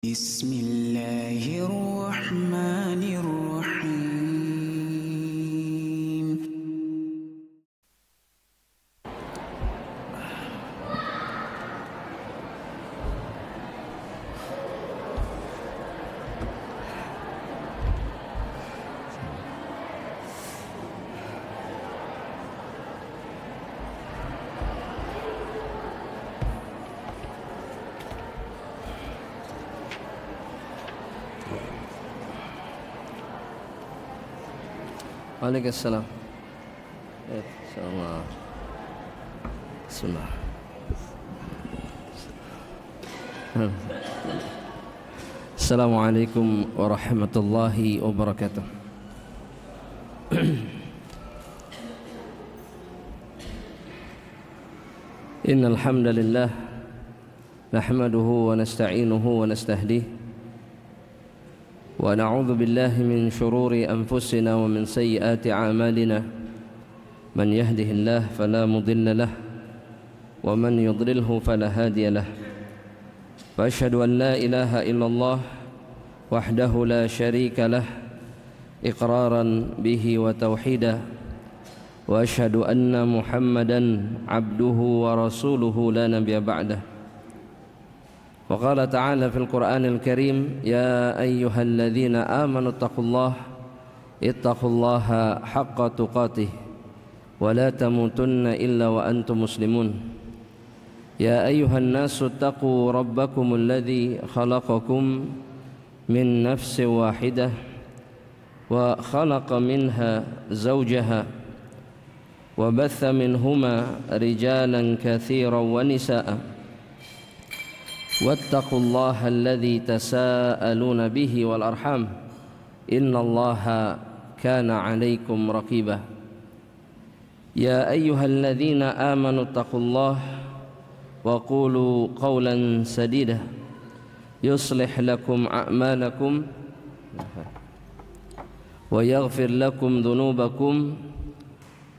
Bismillahirrahmanirrahim. Waalaikumsalam. Insyaallah. Bismillah. Assalamualaikum warahmatullahi wabarakatuh. Innal hamdalillah nahmaduhu wa nasta'inuhu wa nastahdihi wa na'udzu billahi min shururi anfusina wa min sayyiati a'malina man yahdihillahu fala mudilla lahu wa man yudlilhu fala hadiya lahu wa asyhadu an la ilaha illallah wahdahu la syarika lah iqraran bihi wa tauhida wa asyhadu anna muhammadan abduhu wa rasuluhu la nabiyya ba'dah. وقال تعالى في القرآن الكريم يا أيها الذين آمنوا اتقوا الله حق تقاته ولا تموتن إلا وأنتم مسلمون يا أيها الناس اتقوا ربكم الذي خلقكم من نفس واحدة وخلق منها زوجها وبث منهما رجالا كثيرا ونساء واتقوا الله الذي تساءلون به والأرحام إن الله كان عليكم رقيبا يا أيها الذين آمنوا اتقوا الله وقولوا قولا سديدا يصلح لكم أعمالكم ويغفر لكم ذنوبكم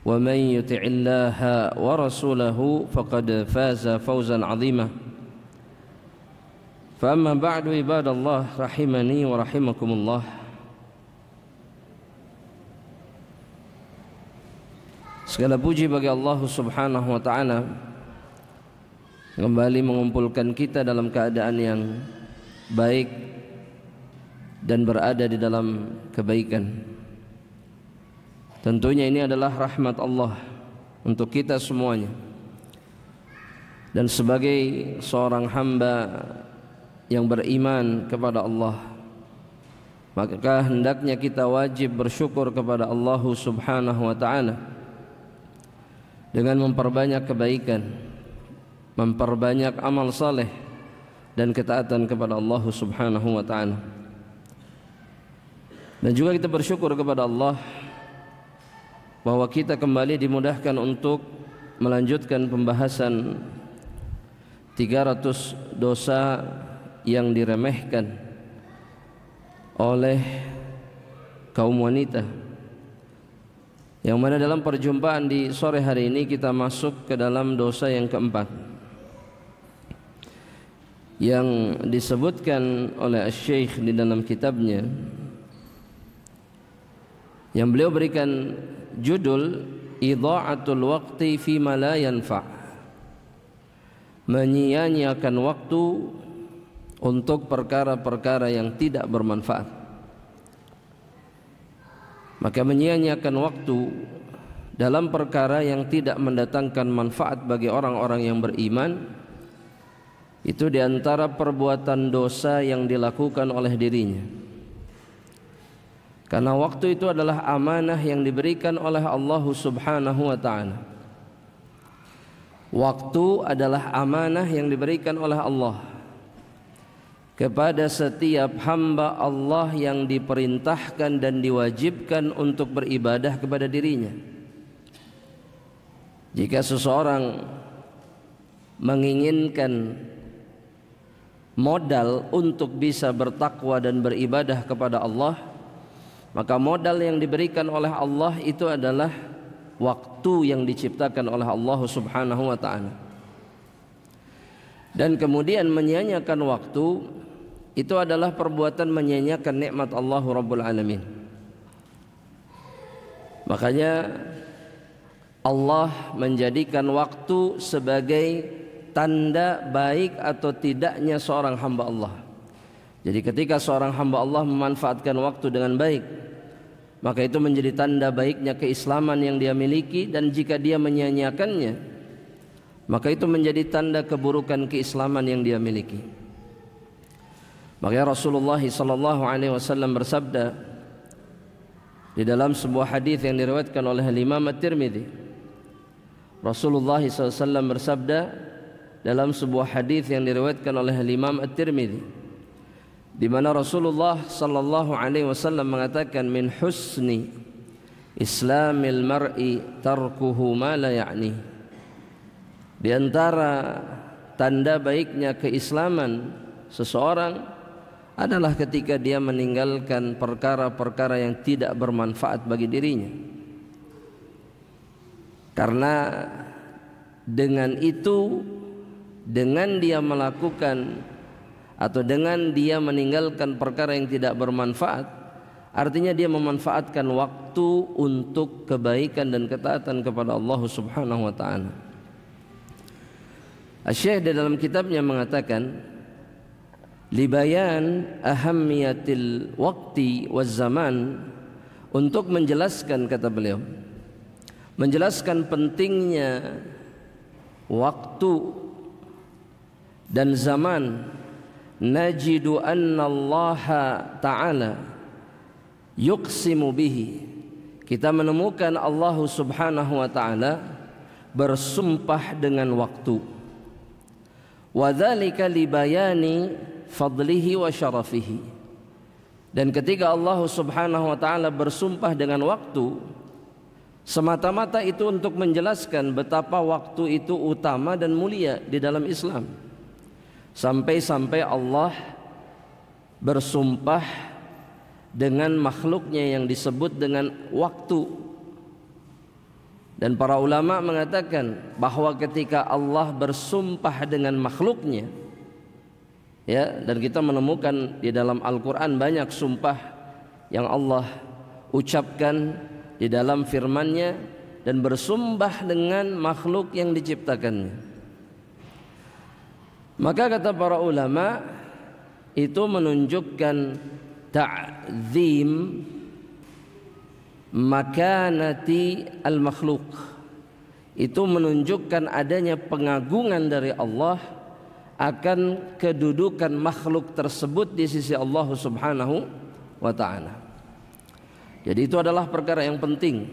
ومن يطع الله ورسوله فقد فاز فوزا عظيما Fa'amma ba'du ibadallah rahimani wa rahimakumullah. Segala puji bagi Allah subhanahu wa ta'ala kembali mengumpulkan kita dalam keadaan yang baik dan berada di dalam kebaikan. Tentunya ini adalah rahmat Allah untuk kita semuanya. Dan sebagai seorang hamba yang beriman kepada Allah, maka hendaknya kita wajib bersyukur kepada Allah subhanahu wa ta'ala dengan memperbanyak kebaikan, memperbanyak amal saleh dan ketaatan kepada Allah subhanahu wa ta'ala. Dan juga kita bersyukur kepada Allah bahwa kita kembali dimudahkan untuk melanjutkan pembahasan 300 dosa yang diremehkan oleh kaum wanita, yang mana dalam perjumpaan di sore hari ini kita masuk ke dalam dosa yang keempat yang disebutkan oleh Syekh di dalam kitabnya, yang beliau berikan judul Idha'atul waqti fima la yanfa', menyia-nyiakan waktu untuk perkara-perkara yang tidak bermanfaat. Maka menyia-nyiakan waktu dalam perkara yang tidak mendatangkan manfaat bagi orang-orang yang beriman, itu diantara perbuatan dosa yang dilakukan oleh dirinya. Karena waktu itu adalah amanah yang diberikan oleh Allah subhanahu wa ta'ala. Waktu adalah amanah yang diberikan oleh Allah kepada setiap hamba Allah yang diperintahkan dan diwajibkan untuk beribadah kepada dirinya. Jika seseorang menginginkan modal untuk bisa bertakwa dan beribadah kepada Allah, maka modal yang diberikan oleh Allah itu adalah waktu yang diciptakan oleh Allah subhanahu wa ta'ala. Dan kemudian menyia-nyiakan waktu itu adalah perbuatan menyia-nyiakan nikmat Allah Rabbul Alamin. Makanya Allah menjadikan waktu sebagai tanda baik atau tidaknya seorang hamba Allah. Jadi ketika seorang hamba Allah memanfaatkan waktu dengan baik, maka itu menjadi tanda baiknya keislaman yang dia miliki, dan jika dia menyia-nyiakannya, maka itu menjadi tanda keburukan keislaman yang dia miliki. Maka Rasulullah sallallahu alaihi wasallam bersabda di dalam sebuah hadis yang diriwayatkan oleh Imam At-Tirmidzi. Rasulullah SAW bersabda dalam sebuah hadis yang diriwayatkan oleh Imam At-Tirmidzi, di mana Rasulullah sallallahu alaihi wasallam mengatakan, min husni islamil mar'i tarkuhu ma la ya'ni. Di antara tanda baiknya keislaman seseorang adalah ketika dia meninggalkan perkara-perkara yang tidak bermanfaat bagi dirinya. Karena dengan itu, dengan dia melakukan atau dengan dia meninggalkan perkara yang tidak bermanfaat, artinya dia memanfaatkan waktu untuk kebaikan dan ketaatan kepada Allah Subhanahu wa taala. Asy-Syaikh di dalam kitabnya mengatakan, libayan ahammiyatil waqti waz zaman, untuk menjelaskan, kata beliau, menjelaskan pentingnya waktu dan zaman, najidu anna Allah ta'ala yuqsimu bihi, kita menemukan Allah Subhanahu wa ta'ala bersumpah dengan waktu. Wa dzalika libayani fadlihi wa syarafihi, dan ketika Allah Subhanahu wa ta'ala bersumpah dengan waktu, semata-mata itu untuk menjelaskan betapa waktu itu utama dan mulia di dalam Islam. Sampai-sampai Allah bersumpah dengan makhluknya yang disebut dengan waktu. Dan para ulama mengatakan bahwa ketika Allah bersumpah dengan makhluknya, ya, dan kita menemukan di dalam Al-Quran banyak sumpah yang Allah ucapkan di dalam firman-Nya dan bersumpah dengan makhluk yang diciptakannya. Maka kata para ulama, itu menunjukkan ta'zim makanati al-makhluk, itu menunjukkan adanya pengagungan dari Allah akan kedudukan makhluk tersebut di sisi Allah Subhanahu wa ta'ala. Jadi itu adalah perkara yang penting.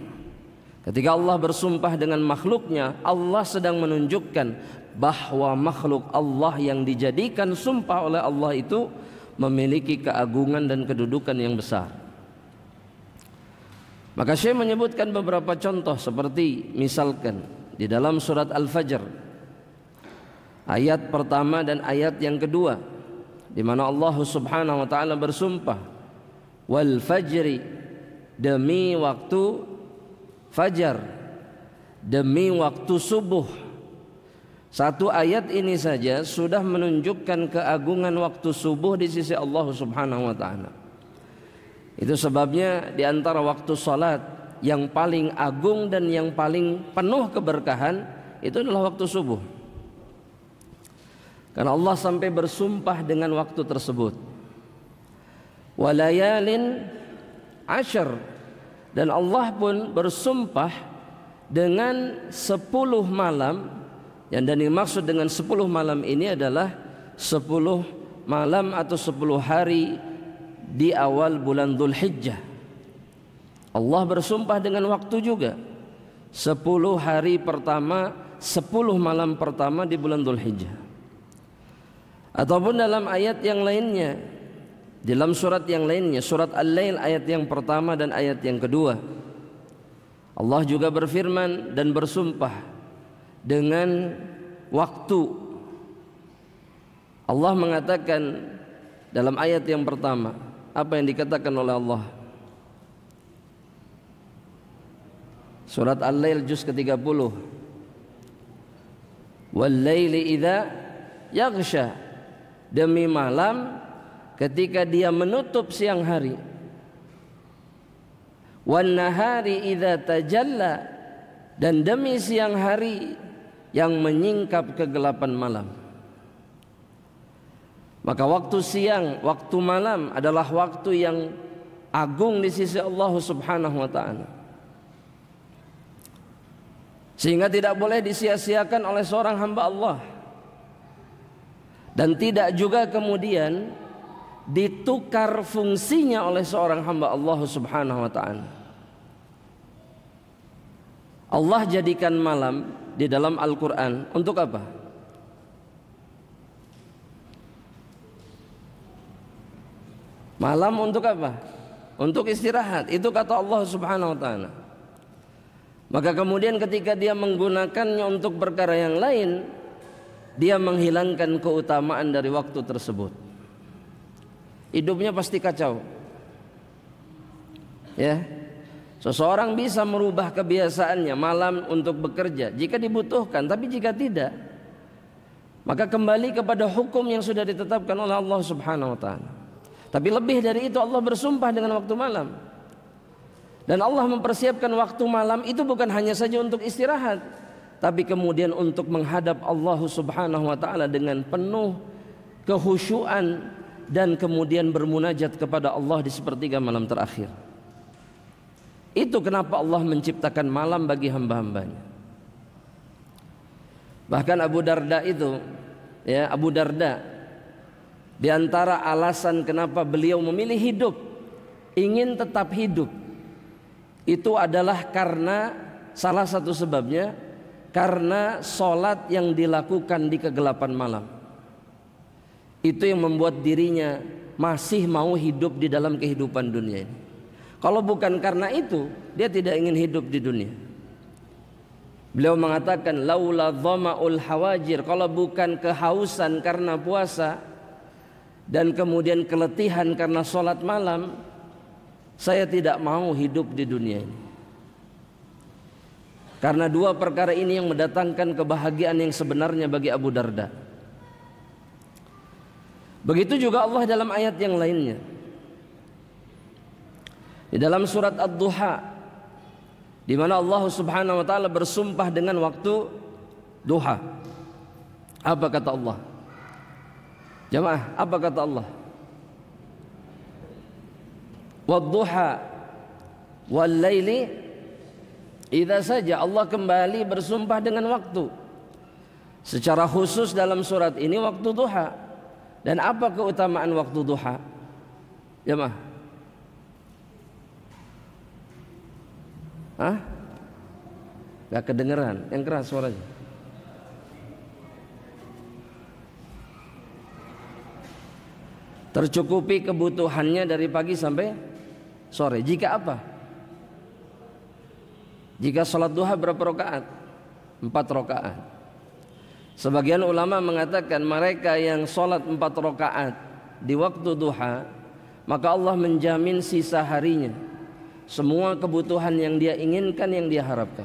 Ketika Allah bersumpah dengan makhluknya, Allah sedang menunjukkan bahwa makhluk Allah yang dijadikan sumpah oleh Allah itu memiliki keagungan dan kedudukan yang besar. Maka Syekh menyebutkan beberapa contoh, seperti misalkan di dalam surat Al-Fajr ayat pertama dan ayat yang kedua, di mana Allah Subhanahu wa ta'ala bersumpah, wal fajri, demi waktu fajar, demi waktu subuh. Satu ayat ini saja sudah menunjukkan keagungan waktu subuh di sisi Allah Subhanahu wa ta'ala. Itu sebabnya di antara waktu salat yang paling agung dan yang paling penuh keberkahan itu adalah waktu subuh. Karena Allah sampai bersumpah dengan waktu tersebut. Walayalin ashar, dan Allah pun bersumpah dengan 10 malam, yang dimaksud dengan 10 malam ini adalah 10 malam atau 10 hari di awal bulan Dzulhijjah. Allah bersumpah dengan waktu juga, 10 hari pertama, 10 malam pertama di bulan Dzulhijjah. Ataupun dalam ayat yang lainnya, dalam surat yang lainnya, surat Al-Lail ayat yang pertama dan ayat yang kedua, Allah juga berfirman dan bersumpah dengan waktu. Allah mengatakan dalam ayat yang pertama, apa yang dikatakan oleh Allah? Surat Al-Lail juz ke-30. Wal laili idza yaghsha, demi malam ketika dia menutup siang hari, wan nahari idza tajalla, dan demi siang hari yang menyingkap kegelapan malam. Maka waktu siang, waktu malam adalah waktu yang agung di sisi Allah Subhanahu wa taala, sehingga tidak boleh disia-siakan oleh seorang hamba Allah, dan tidak juga kemudian ditukar fungsinya oleh seorang hamba Allah Subhanahu wa taala. Allah jadikan malam di dalam Al-Qur'an untuk apa? Malam untuk apa? Untuk istirahat. Itu kata Allah Subhanahu wa taala. Maka kemudian ketika dia menggunakannya untuk perkara yang lain, dia menghilangkan keutamaan dari waktu tersebut. Hidupnya pasti kacau. Ya. Seseorang bisa merubah kebiasaannya malam untuk bekerja jika dibutuhkan, tapi jika tidak, maka kembali kepada hukum yang sudah ditetapkan oleh Allah Subhanahu wa taala. Tapi lebih dari itu, Allah bersumpah dengan waktu malam. Dan Allah mempersiapkan waktu malam itu bukan hanya saja untuk istirahat, tapi kemudian untuk menghadap Allah Subhanahu wa taala dengan penuh kehusyuan dan kemudian bermunajat kepada Allah di sepertiga malam terakhir. Itu kenapa Allah menciptakan malam bagi hamba-hambanya. Bahkan Abu Darda itu, ya, Abu Darda, di antara alasan kenapa beliau memilih hidup, ingin tetap hidup, itu adalah karena salah satu sebabnya karena sholat yang dilakukan di kegelapan malam. Itu yang membuat dirinya masih mau hidup di dalam kehidupan dunia ini. Kalau bukan karena itu, dia tidak ingin hidup di dunia. Beliau mengatakan, laula dhama'ul hawajir, kalau bukan kehausan karena puasa dan kemudian keletihan karena sholat malam, saya tidak mau hidup di dunia ini. Karena dua perkara ini yang mendatangkan kebahagiaan yang sebenarnya bagi Abu Darda. Begitu juga Allah dalam ayat yang lainnya. Di dalam surat Ad-Duha, di mana Allah Subhanahu wa taala bersumpah dengan waktu duha. Apa kata Allah? Jamaah, apa kata Allah? Wad-duha wal-laili idza saja. Allah kembali bersumpah dengan waktu. Secara khusus dalam surat ini waktu duha. Dan apa keutamaan waktu duha? Jamaah. Hah? Gak kedengeran, yang keras suaranya. Tercukupi kebutuhannya dari pagi sampai sore. Jika apa? Jika sholat duha berapa rakaat? 4 rakaat. Sebagian ulama mengatakan mereka yang sholat 4 rakaat di waktu duha, maka Allah menjamin sisa harinya semua kebutuhan yang dia inginkan, yang dia harapkan.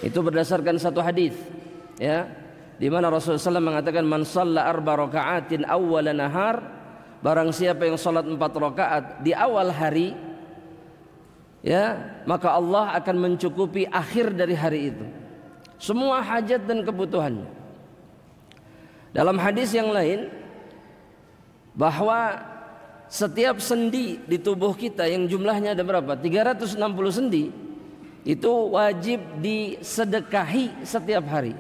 Itu berdasarkan satu hadis, ya, di mana Rasulullah SAW mengatakan, man shalla 4 raka'atin awwala nahar, barang siapa yang salat 4 rakaat di awal hari, ya, maka Allah akan mencukupi akhir dari hari itu semua hajat dan kebutuhannya. Dalam hadis yang lain, bahwa setiap sendi di tubuh kita yang jumlahnya ada berapa? 360 sendi, itu wajib disedekahi setiap hari.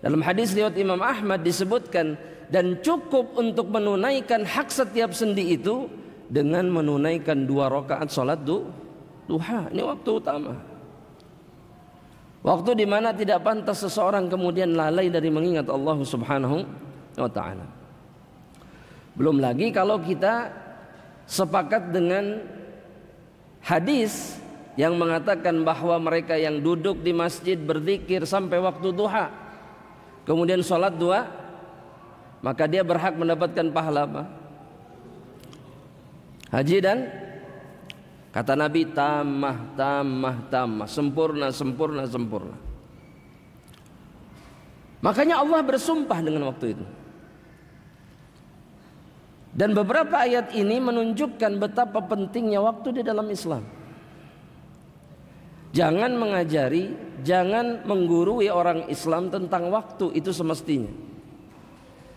Dalam hadis riwayat Imam Ahmad disebutkan, dan cukup untuk menunaikan hak setiap sendi itu dengan menunaikan 2 rakaat salat duha. Ini waktu utama. Waktu di mana tidak pantas seseorang kemudian lalai dari mengingat Allah Subhanahu wa taala. Belum lagi kalau kita sepakat dengan hadis yang mengatakan bahwa mereka yang duduk di masjid berzikir sampai waktu duha, kemudian sholat 2, maka dia berhak mendapatkan pahala apa? Haji dan kata Nabi, tamah, sempurna. Makanya Allah bersumpah dengan waktu itu. Dan beberapa ayat ini menunjukkan betapa pentingnya waktu di dalam Islam. Jangan mengajari, jangan menggurui orang Islam tentang waktu, itu semestinya.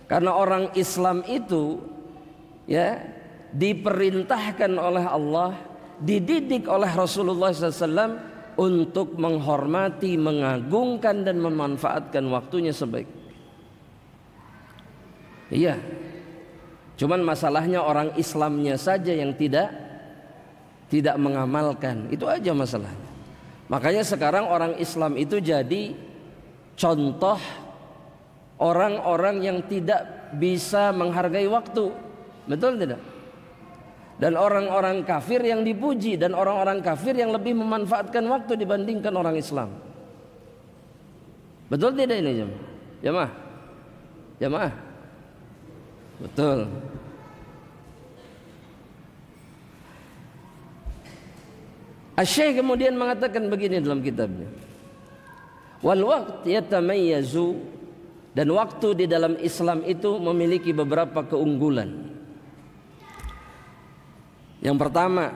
Karena orang Islam itu ya diperintahkan oleh Allah, dididik oleh Rasulullah SAW untuk menghormati, mengagungkan dan memanfaatkan waktunya sebaik. Iya. Cuman masalahnya orang Islamnya saja yang tidak mengamalkan. Itu aja masalahnya. Makanya sekarang orang Islam itu jadi contoh orang-orang yang tidak bisa menghargai waktu. Betul tidak? Dan orang-orang kafir yang dipuji, dan orang-orang kafir yang lebih memanfaatkan waktu dibandingkan orang Islam. Betul tidak ini jemaah? Jemaah? Betul. Asy-Syaikh kemudian mengatakan begini dalam kitabnya. Wal waqt yatamayyazu, dan waktu di dalam Islam itu memiliki beberapa keunggulan. Yang pertama,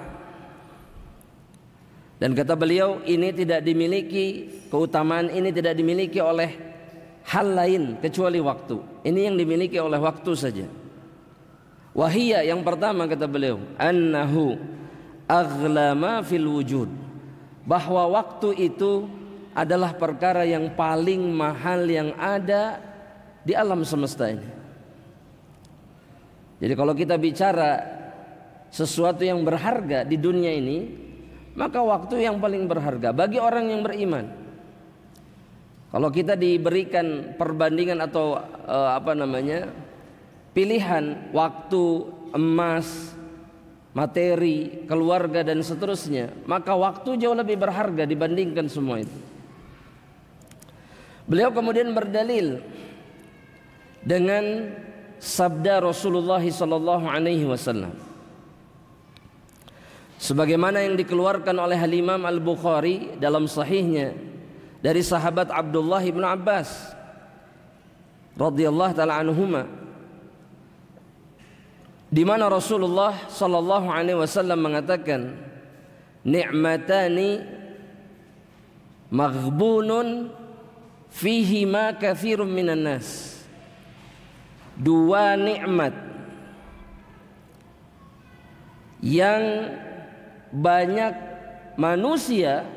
dan kata beliau, ini tidak dimiliki, keutamaan ini tidak dimiliki oleh hal lain kecuali waktu. Ini yang dimiliki oleh waktu saja. Wahiyya, yang pertama kata beliau, annahu aghlama fil wujud, bahwa waktu itu adalah perkara yang paling mahal yang ada di alam semesta ini. Jadi kalau kita bicara sesuatu yang berharga di dunia ini, maka waktu yang paling berharga bagi orang yang beriman. Kalau kita diberikan perbandingan atau pilihan waktu, emas, materi, keluarga dan seterusnya, maka waktu jauh lebih berharga dibandingkan semua itu. Beliau kemudian berdalil dengan sabda Rasulullah SAW, sebagaimana yang dikeluarkan oleh Imam Al-Bukhari dalam sahihnya dari sahabat Abdullah bin Abbas radhiyallahu taala anhuma, di mana Rasulullah sallallahu alaihi wasallam mengatakan, ni'matani maghbunun fihi ma katsirun minan nas. Dua nikmat yang banyak manusia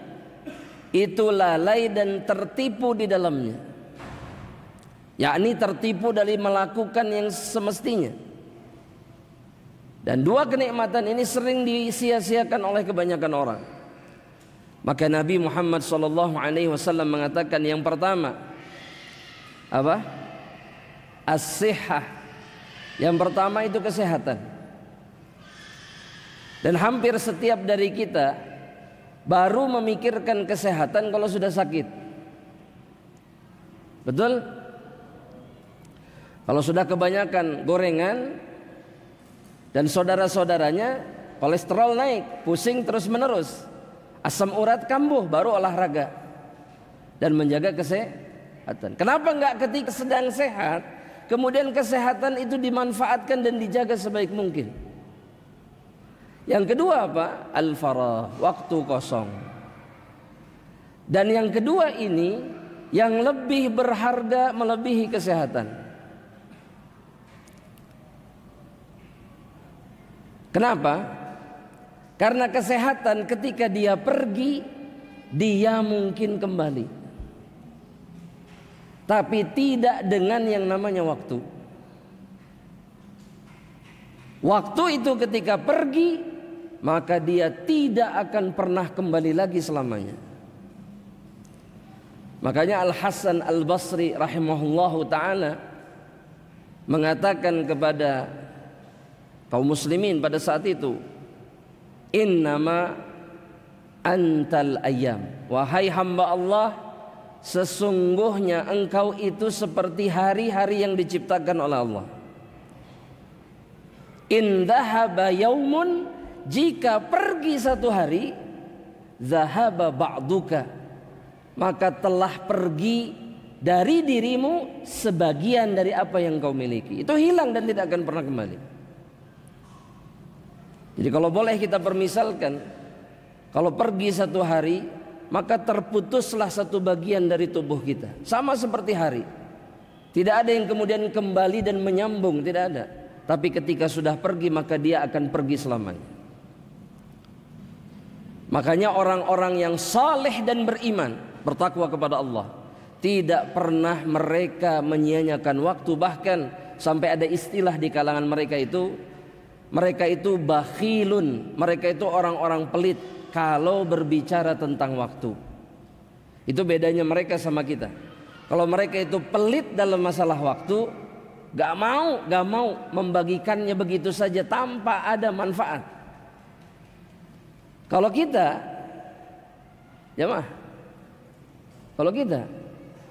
itu lalai dan tertipu di dalamnya, yakni tertipu dari melakukan yang semestinya. Dan dua kenikmatan ini sering disia-siakan oleh kebanyakan orang. Maka Nabi Muhammad SAW mengatakan, yang pertama apa? As-sihhah. Yang pertama itu kesehatan. Dan hampir setiap dari kita baru memikirkan kesehatan kalau sudah sakit. Betul? Kalau sudah kebanyakan gorengan dan saudara-saudaranya, kolesterol naik, pusing terus menerus, asam urat kambuh, baru olahraga dan menjaga kesehatan. Kenapa enggak ketika sedang sehat, kemudian kesehatan itu dimanfaatkan dan dijaga sebaik mungkin? Yang kedua apa? Al-farah, waktu kosong. Dan yang kedua ini yang lebih berharga melebihi kesehatan. Kenapa? Karena kesehatan ketika dia pergi, dia mungkin kembali. Tapi tidak dengan yang namanya waktu. Waktu itu ketika pergi, maka dia tidak akan pernah kembali lagi selamanya. Makanya Al-Hasan Al-Basri rahimahullahu ta'ala mengatakan kepada kaum muslimin pada saat itu, innama antal ayyam, wahai hamba Allah, sesungguhnya engkau itu seperti hari-hari yang diciptakan oleh Allah. In dhahaba yaumun, jika pergi satu hari, zahaba ba'duka, maka telah pergi dari dirimu sebagian dari apa yang kau miliki. Itu hilang dan tidak akan pernah kembali. Jadi kalau boleh kita permisalkan, kalau pergi satu hari, maka terputuslah satu bagian dari tubuh kita. Sama seperti hari. Tidak ada yang kemudian kembali dan menyambung, tidak ada. Tapi ketika sudah pergi, maka dia akan pergi selamanya. Makanya orang-orang yang saleh dan beriman, bertakwa kepada Allah, tidak pernah mereka menyia-nyiakan waktu. Bahkan sampai ada istilah di kalangan mereka itu bakhilun, mereka itu orang-orang pelit kalau berbicara tentang waktu. Itu bedanya mereka sama kita. Kalau mereka itu pelit dalam masalah waktu, gak mau membagikannya begitu saja tanpa ada manfaat. Kalau kita, kalau kita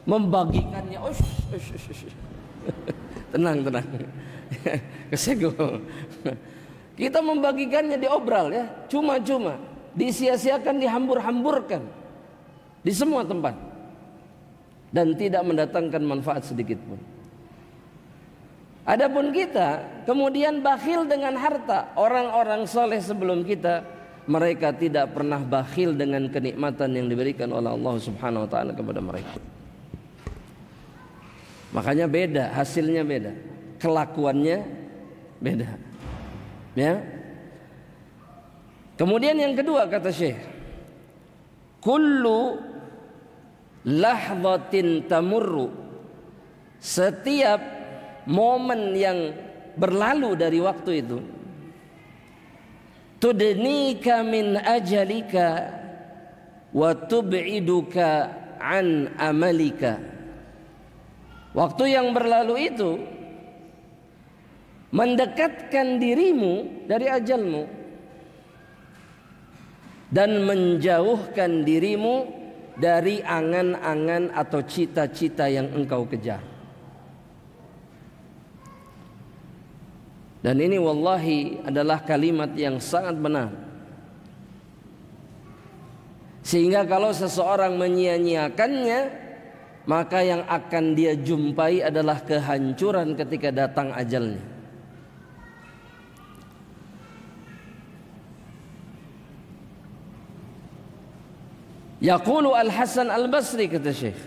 membagikannya, tenang, kesegel. Kita membagikannya diobral ya, cuma-cuma, disia-siakan, dihambur-hamburkan di semua tempat dan tidak mendatangkan manfaat sedikit pun. Adapun kita kemudian bakhil dengan harta. Orang-orang soleh sebelum kita, mereka tidak pernah bakhil dengan kenikmatan yang diberikan oleh Allah Subhanahu wa taala kepada mereka. Makanya beda, hasilnya beda, kelakuannya beda. Ya. Kemudian yang kedua kata Syekh, kullu lahzatin tamurru, setiap momen yang berlalu dari waktu itu, tudnika min ajalika wa tub'iduka an amalika. Waktu yang berlalu itu mendekatkan dirimu dari ajalmu dan menjauhkan dirimu dari angan-angan atau cita-cita yang engkau kejar. Dan ini wallahi adalah kalimat yang sangat benar. Sehingga kalau seseorang menyia-nyiakannya, maka yang akan dia jumpai adalah kehancuran ketika datang ajalnya. Yaqulu Al-Hasan Al-Basri, kata Syekh,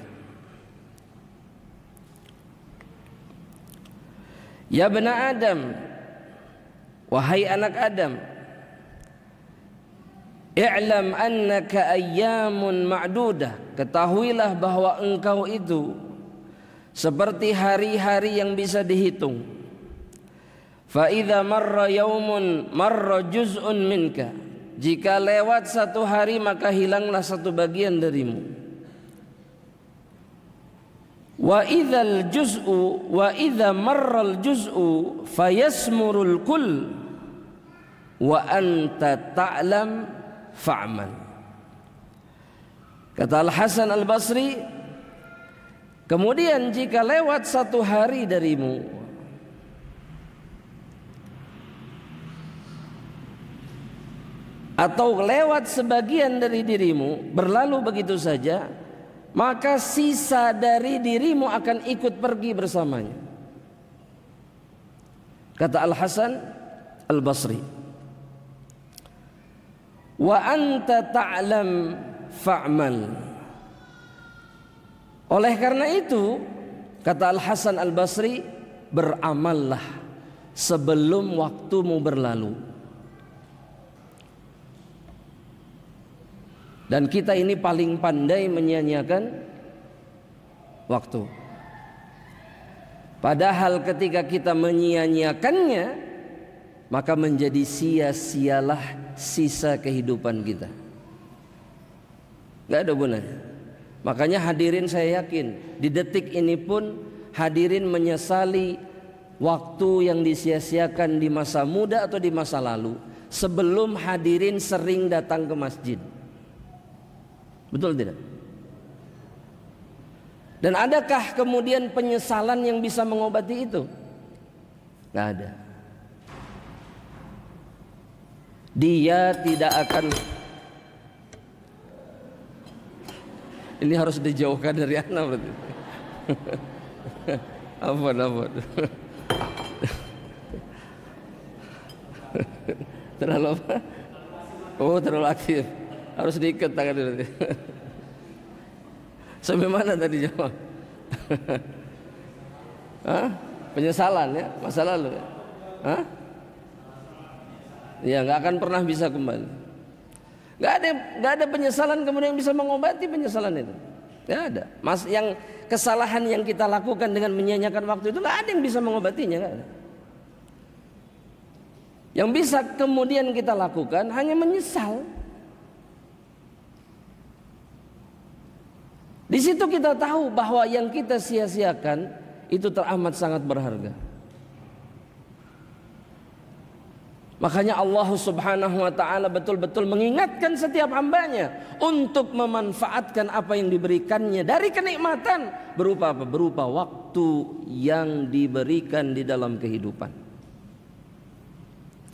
ya bena Adam, wahai anak Adam, i'lam annaka ayyamun ma'dudah, ketahuilah bahwa engkau itu seperti hari-hari yang bisa dihitung. Fa idza marra yaumun marra juz'un minka, jika lewat satu hari maka hilanglah satu bagian darimu. Wa idzal juz'u wa idza marral juz'u fayasmurul kull wa anta ta'lam fa'man. Kata Al-Hasan Al-Basri, kemudian jika lewat satu hari darimu, atau lewat sebagian dari dirimu, berlalu begitu saja, maka sisa dari dirimu akan ikut pergi bersamanya. Kata Al-Hasan Al-Basri, wa anta ta'lam fa'mal. Oleh karena itu, kata Al-Hasan Al-Basri, beramallah sebelum waktumu berlalu. Dan kita ini paling pandai menyia-nyiakan waktu. Padahal ketika kita menyia-nyiakannya, maka menjadi sia-sialah sisa kehidupan kita. Gak ada gunanya. Makanya hadirin, saya yakin di detik ini pun hadirin menyesali waktu yang disia-siakan di masa muda atau di masa lalu, sebelum hadirin sering datang ke masjid. Betul tidak? Dan adakah kemudian penyesalan yang bisa mengobati itu? Tidak ada. Dia tidak akan. Ini harus dijauhkan dari anak berarti. Apa? Terlalu apa? Oh, terlalu aktif. Harus diikat tangan dulu. Sampai mana tadi jawab? Hah? Penyesalan ya, masa lalu ya? Hah? Ya, nggak akan pernah bisa kembali. Nggak ada penyesalan kemudian bisa mengobati penyesalan itu. Nggak ada. Yang kesalahan yang kita lakukan dengan menyia-nyiakan waktu itu nggak ada yang bisa mengobatinya, nggak ada. Yang bisa kemudian kita lakukan hanya menyesal. Di situ kita tahu bahwa yang kita sia-siakan itu teramat sangat berharga. Makanya Allah Subhanahu wa taala betul-betul mengingatkan setiap hambanya untuk memanfaatkan apa yang diberikannya dari kenikmatan berupa apa? Berupa waktu yang diberikan di dalam kehidupan.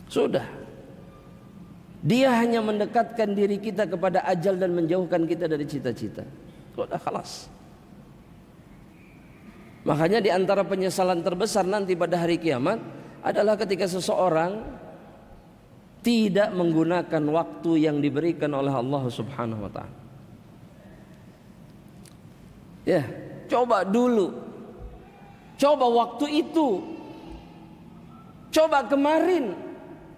Sudah. Dia hanya mendekatkan diri kita kepada ajal dan menjauhkan kita dari cita-cita. Sudah, khalas. Makanya di antara penyesalan terbesar nanti pada hari kiamat adalah ketika seseorang tidak menggunakan waktu yang diberikan oleh Allah Subhanahu wa taala. Ya, coba dulu. Coba waktu itu. Coba kemarin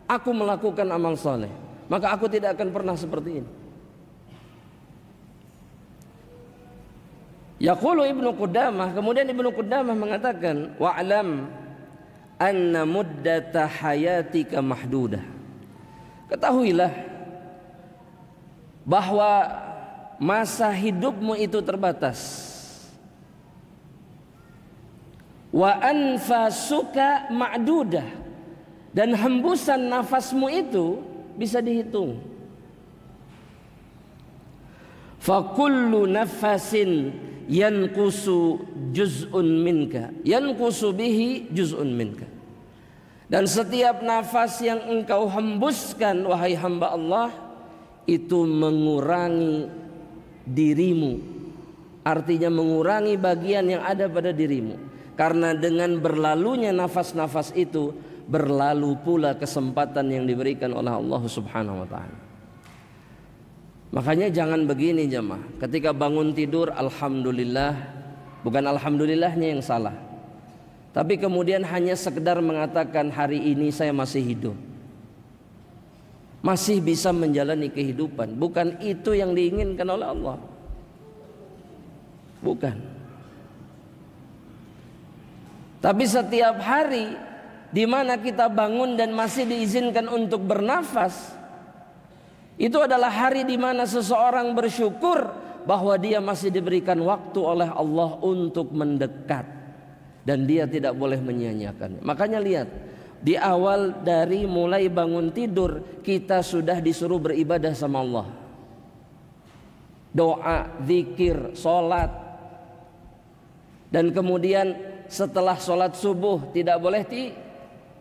aku melakukan amal saleh, maka aku tidak akan pernah seperti ini. Yaqulu Ibnu Qudamah, kemudian Ibnu Qudamah mengatakan, wa'lam anna muddata hayatika mahdudah. Ketahuilah bahwa masa hidupmu itu terbatas. Wa anfasuka ma'dudah, dan hembusan nafasmu itu bisa dihitung. Fa kullu nafasin yanqusu juz'un minka, yanqusu bihi juz'un minka. Dan setiap nafas yang engkau hembuskan wahai hamba Allah itu mengurangi dirimu, artinya mengurangi bagian yang ada pada dirimu. Karena dengan berlalunya nafas-nafas itu berlalu pula kesempatan yang diberikan oleh Allah Subhanahu wa taala. Makanya jangan begini jemaah, ketika bangun tidur alhamdulillah, bukan alhamdulillahnya yang salah, tapi kemudian hanya sekedar mengatakan hari ini saya masih hidup, masih bisa menjalani kehidupan. Bukan itu yang diinginkan oleh Allah. Bukan. Tapi setiap hari di mana kita bangun dan masih diizinkan untuk bernafas, itu adalah hari di mana seseorang bersyukur bahwa dia masih diberikan waktu oleh Allah untuk mendekat, dan dia tidak boleh menyia-nyiakannya. Makanya lihat, di awal dari mulai bangun tidur kita sudah disuruh beribadah sama Allah. Doa, zikir, sholat. Dan kemudian setelah sholat subuh tidak boleh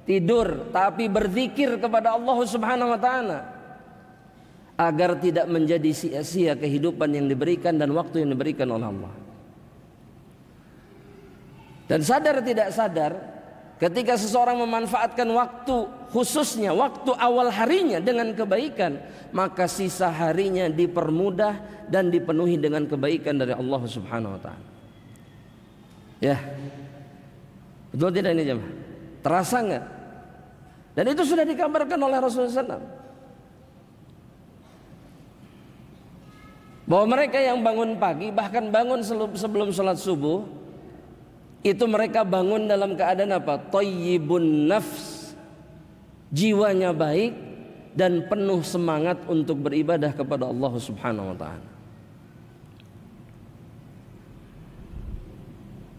tidur, tapi berzikir kepada Allah Subhanahu wa taala, agar tidak menjadi sia-sia kehidupan yang diberikan dan waktu yang diberikan oleh Allah. Dan sadar tidak sadar, ketika seseorang memanfaatkan waktu, khususnya waktu awal harinya dengan kebaikan, maka sisa harinya dipermudah dan dipenuhi dengan kebaikan dari Allah Subhanahu wa taala. Ya. Betul tidak ini jemaah? Terasa enggak? Dan itu sudah dikabarkan oleh Rasulullah SAW. Bahwa mereka yang bangun pagi, bahkan bangun sebelum sholat subuh, itu mereka bangun dalam keadaan apa? Thayyibun nafs, jiwanya baik dan penuh semangat untuk beribadah kepada Allah Subhanahu wa taala.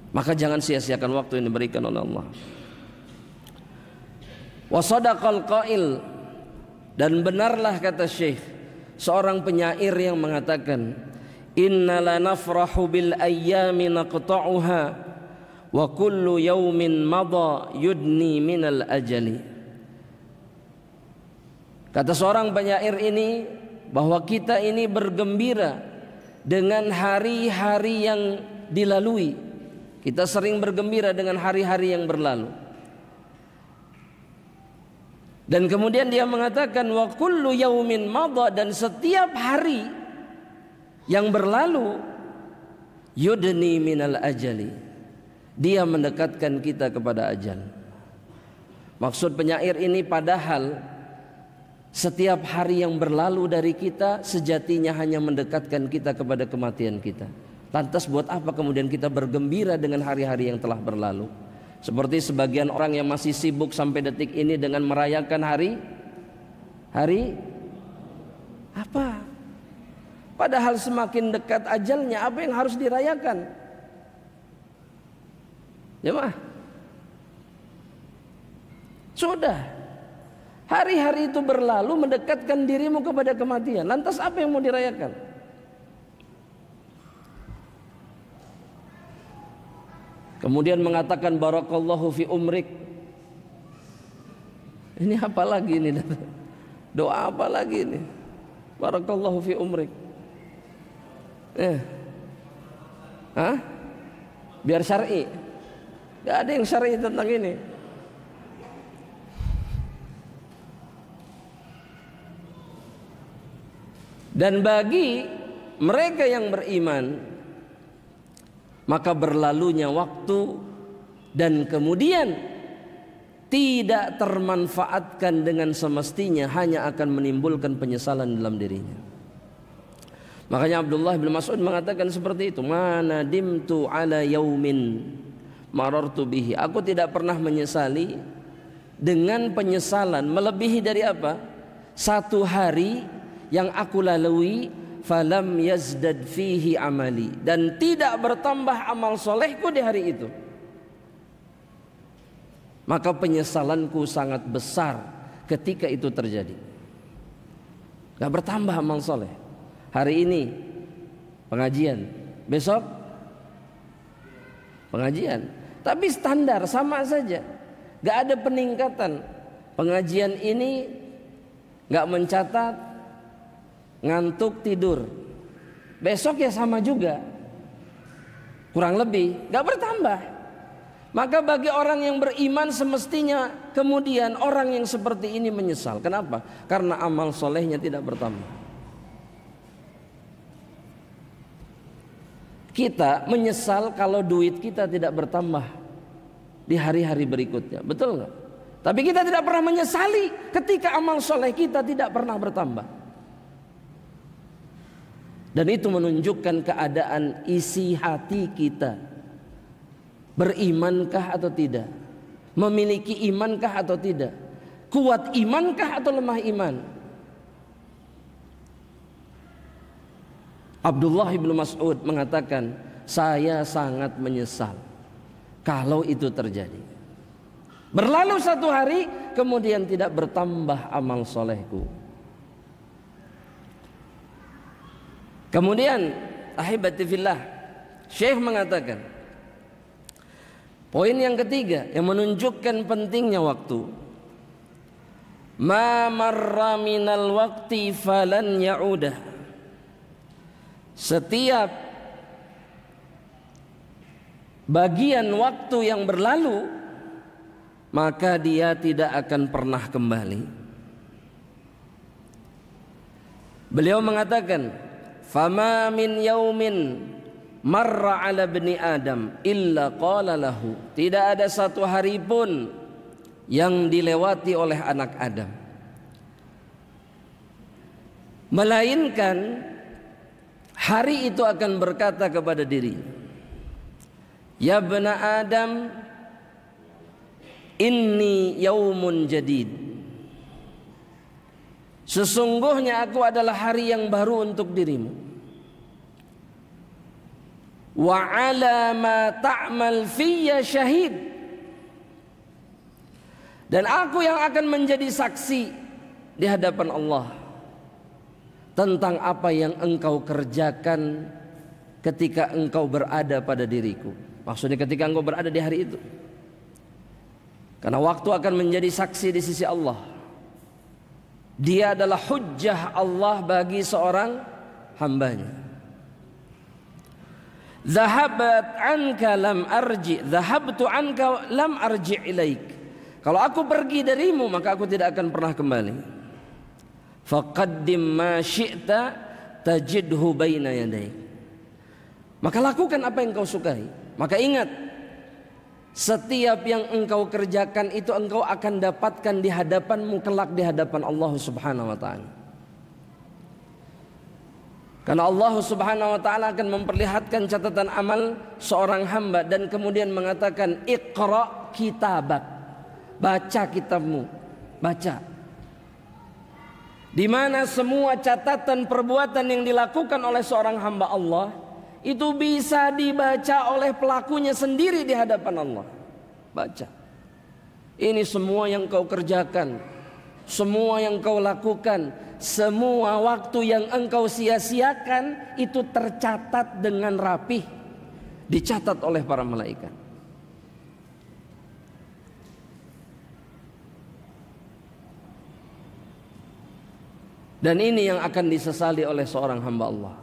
Maka jangan sia-siakan waktu yang diberikan oleh Allah. Wa sadaqal qail, dan benarlah kata Syekh, seorang penyair yang mengatakan, inna la nafrahu bil ayyami naqta'uha wa kullu yawmin madha yudni minal ajali. Kata seorang penyair ini bahwa kita ini bergembira dengan hari-hari yang dilalui. Kita sering bergembira dengan hari-hari yang berlalu. Dan kemudian dia mengatakan wa kullu yaumin madha, dan setiap hari yang berlalu yudni minal ajali, dia mendekatkan kita kepada ajal. Maksud penyair ini, padahal setiap hari yang berlalu dari kita sejatinya hanya mendekatkan kita kepada kematian kita. Lantas buat apa kemudian kita bergembira dengan hari-hari yang telah berlalu? Seperti sebagian orang yang masih sibuk sampai detik ini dengan merayakan hari apa? Padahal semakin dekat ajalnya, apa yang harus dirayakan? Ya mah, sudah hari-hari itu berlalu mendekatkan dirimu kepada kematian. Lantas apa yang mau dirayakan? Kemudian mengatakan barakallahu fi umrik. Ini apa lagi ini? Doa apa lagi ini? Barakallahu fi umrik. Biar syar'i. Gak ada yang syar'i tentang ini. Dan bagi mereka yang beriman, maka berlalunya waktu dan kemudian tidak termanfaatkan dengan semestinya hanya akan menimbulkan penyesalan dalam dirinya. Makanya Abdullah bin Mas'ud mengatakan seperti itu, "Ma nadimtu ala yaumin marartu bihi." Aku tidak pernah menyesali dengan penyesalan melebihi dari apa? Satu hari yang aku lalui, falam yazdad fihi amali, dan tidak bertambah amal solehku di hari itu, maka penyesalanku sangat besar ketika itu terjadi. Gak bertambah amal soleh. Hari ini pengajian, besok pengajian, tapi standar sama saja, gak ada peningkatan. Pengajian ini gak mencatat ngantuk tidur, besok ya sama juga, kurang lebih, gak bertambah. Maka bagi orang yang beriman semestinya kemudian orang yang seperti ini menyesal. Kenapa? Karena amal solehnya tidak bertambah. Kita menyesal kalau duit kita tidak bertambah di hari-hari berikutnya, betul nggak? Tapi kita tidak pernah menyesali ketika amal soleh kita tidak pernah bertambah. Dan itu menunjukkan keadaan isi hati kita. Berimankah atau tidak? Memiliki imankah atau tidak? Kuat imankah atau lemah iman? Abdullah bin Mas'ud mengatakan, saya sangat menyesal kalau itu terjadi. Berlalu satu hari, kemudian tidak bertambah amal solehku. Kemudian ahibati fillah, Syekh mengatakan poin yang ketiga yang menunjukkan pentingnya waktu. Ma marra minal waqti falan ya'udah. Setiap bagian waktu yang berlalu, maka dia tidak akan pernah kembali. Beliau mengatakan, fama min yaumin marra ala bni Adam illa qala lahu. Tidak ada satu hari pun yang dilewati oleh anak Adam, melainkan hari itu akan berkata kepada diri, ya bna Adam, inni yaumun jadid. Sesungguhnya aku adalah hari yang baru untuk dirimu. Wa ala ma ta'mal fiyya syahid. Dan aku yang akan menjadi saksi di hadapan Allah tentang apa yang engkau kerjakan ketika engkau berada pada diriku. Maksudnya ketika engkau berada di hari itu. Karena waktu akan menjadi saksi di sisi Allah. Dia adalah hujjah Allah bagi seorang hambanya. Zahabat anka lam arji, zahabtu anka lam arji ilaik. Kalau aku pergi darimu maka aku tidak akan pernah kembali. Faqaddim ma syi'ta tajidhu baina yadayk. Maka lakukan apa yang kau sukai. Maka ingat, setiap yang engkau kerjakan itu engkau akan dapatkan di hadapanmu kelak di hadapan Allah Subhanahu wa taala. Karena Allah Subhanahu wa taala akan memperlihatkan catatan amal seorang hamba dan kemudian mengatakan iqra kitabak. Baca kitabmu, baca. Di mana semua catatan perbuatan yang dilakukan oleh seorang hamba Allah itu bisa dibaca oleh pelakunya sendiri di hadapan Allah. Baca. Ini semua yang kau kerjakan, semua yang kau lakukan, semua waktu yang engkau sia-siakan itu tercatat dengan rapih, dicatat oleh para malaikat. Dan ini yang akan disesali oleh seorang hamba Allah.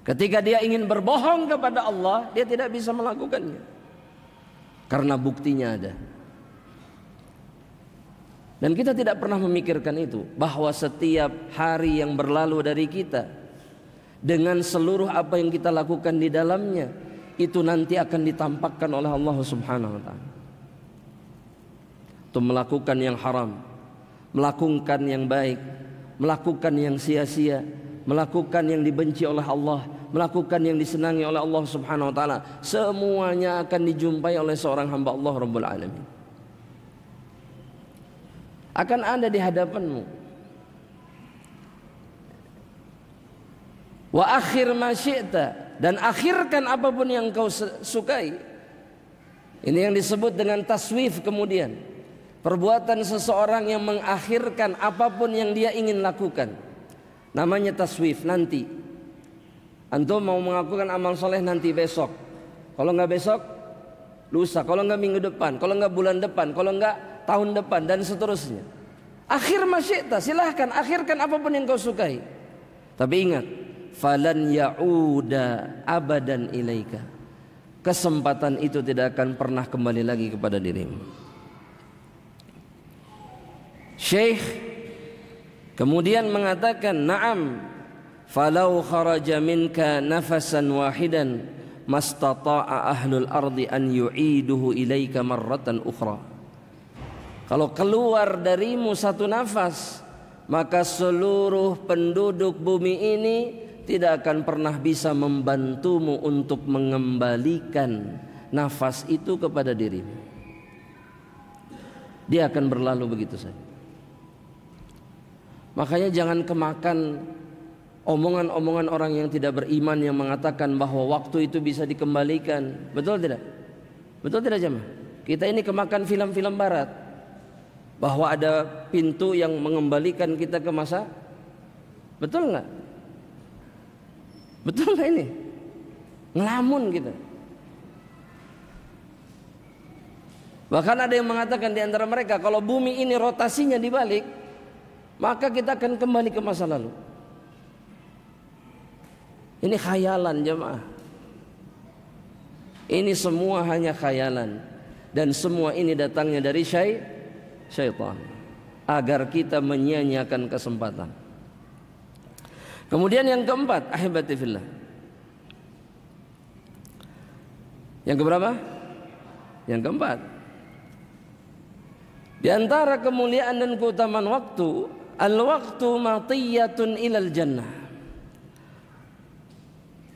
Ketika dia ingin berbohong kepada Allah, dia tidak bisa melakukannya karena buktinya ada. Dan kita tidak pernah memikirkan itu, bahwa setiap hari yang berlalu dari kita dengan seluruh apa yang kita lakukan di dalamnya itu nanti akan ditampakkan oleh Allah Subhanahu wa taala. Untuk melakukan yang haram, melakukan yang baik, melakukan yang sia-sia, melakukan yang dibenci oleh Allah, melakukan yang disenangi oleh Allah Subhanahu wa taala, semuanya akan dijumpai oleh seorang hamba Allah Rabbul Alamin. Akan ada di hadapanmu. Wa akhir ma syi'ta, dan akhirkan apapun yang kau sukai. Ini yang disebut dengan taswif kemudian. Perbuatan seseorang yang mengakhirkan apapun yang dia ingin lakukan, namanya taswif. Nanti antum mau melakukan amal soleh nanti besok, kalau enggak besok lusa, kalau enggak minggu depan, kalau enggak bulan depan, kalau enggak tahun depan, dan seterusnya. Akhir masyi'ta, silahkan akhirkan apapun yang kau sukai. Tapi ingat, falan ya'uda abadan ilaika. Kesempatan itu tidak akan pernah kembali lagi kepada dirimu. Syekh kemudian mengatakan, na'am, falau kharaja minka nafasan wahidan mastata'a ahlul ardi an yu'iduhu ilaika marratan ukhra. Kalau keluar darimu satu nafas, maka seluruh penduduk bumi ini tidak akan pernah bisa membantumu untuk mengembalikan nafas itu kepada dirimu. Dia akan berlalu begitu saja. Makanya jangan kemakan omongan-omongan orang yang tidak beriman yang mengatakan bahwa waktu itu bisa dikembalikan. Betul tidak? Betul tidak jemaah? Kita ini kemakan film-film barat, bahwa ada pintu yang mengembalikan kita ke masa. Betul nggak? Betul nggak ini? Ngelamun kita. Bahkan ada yang mengatakan di antara mereka, kalau bumi ini rotasinya dibalik, maka kita akan kembali ke masa lalu. Ini khayalan jemaah. Ini semua hanya khayalan, dan semua ini datangnya dari syaitan agar kita menyia-nyiakan kesempatan. Kemudian yang keempat, ahibati fillah. Yang keberapa? Yang keempat. Di antara kemuliaan dan keutamaan waktu, al-waqtu matiyatun ilal jannah.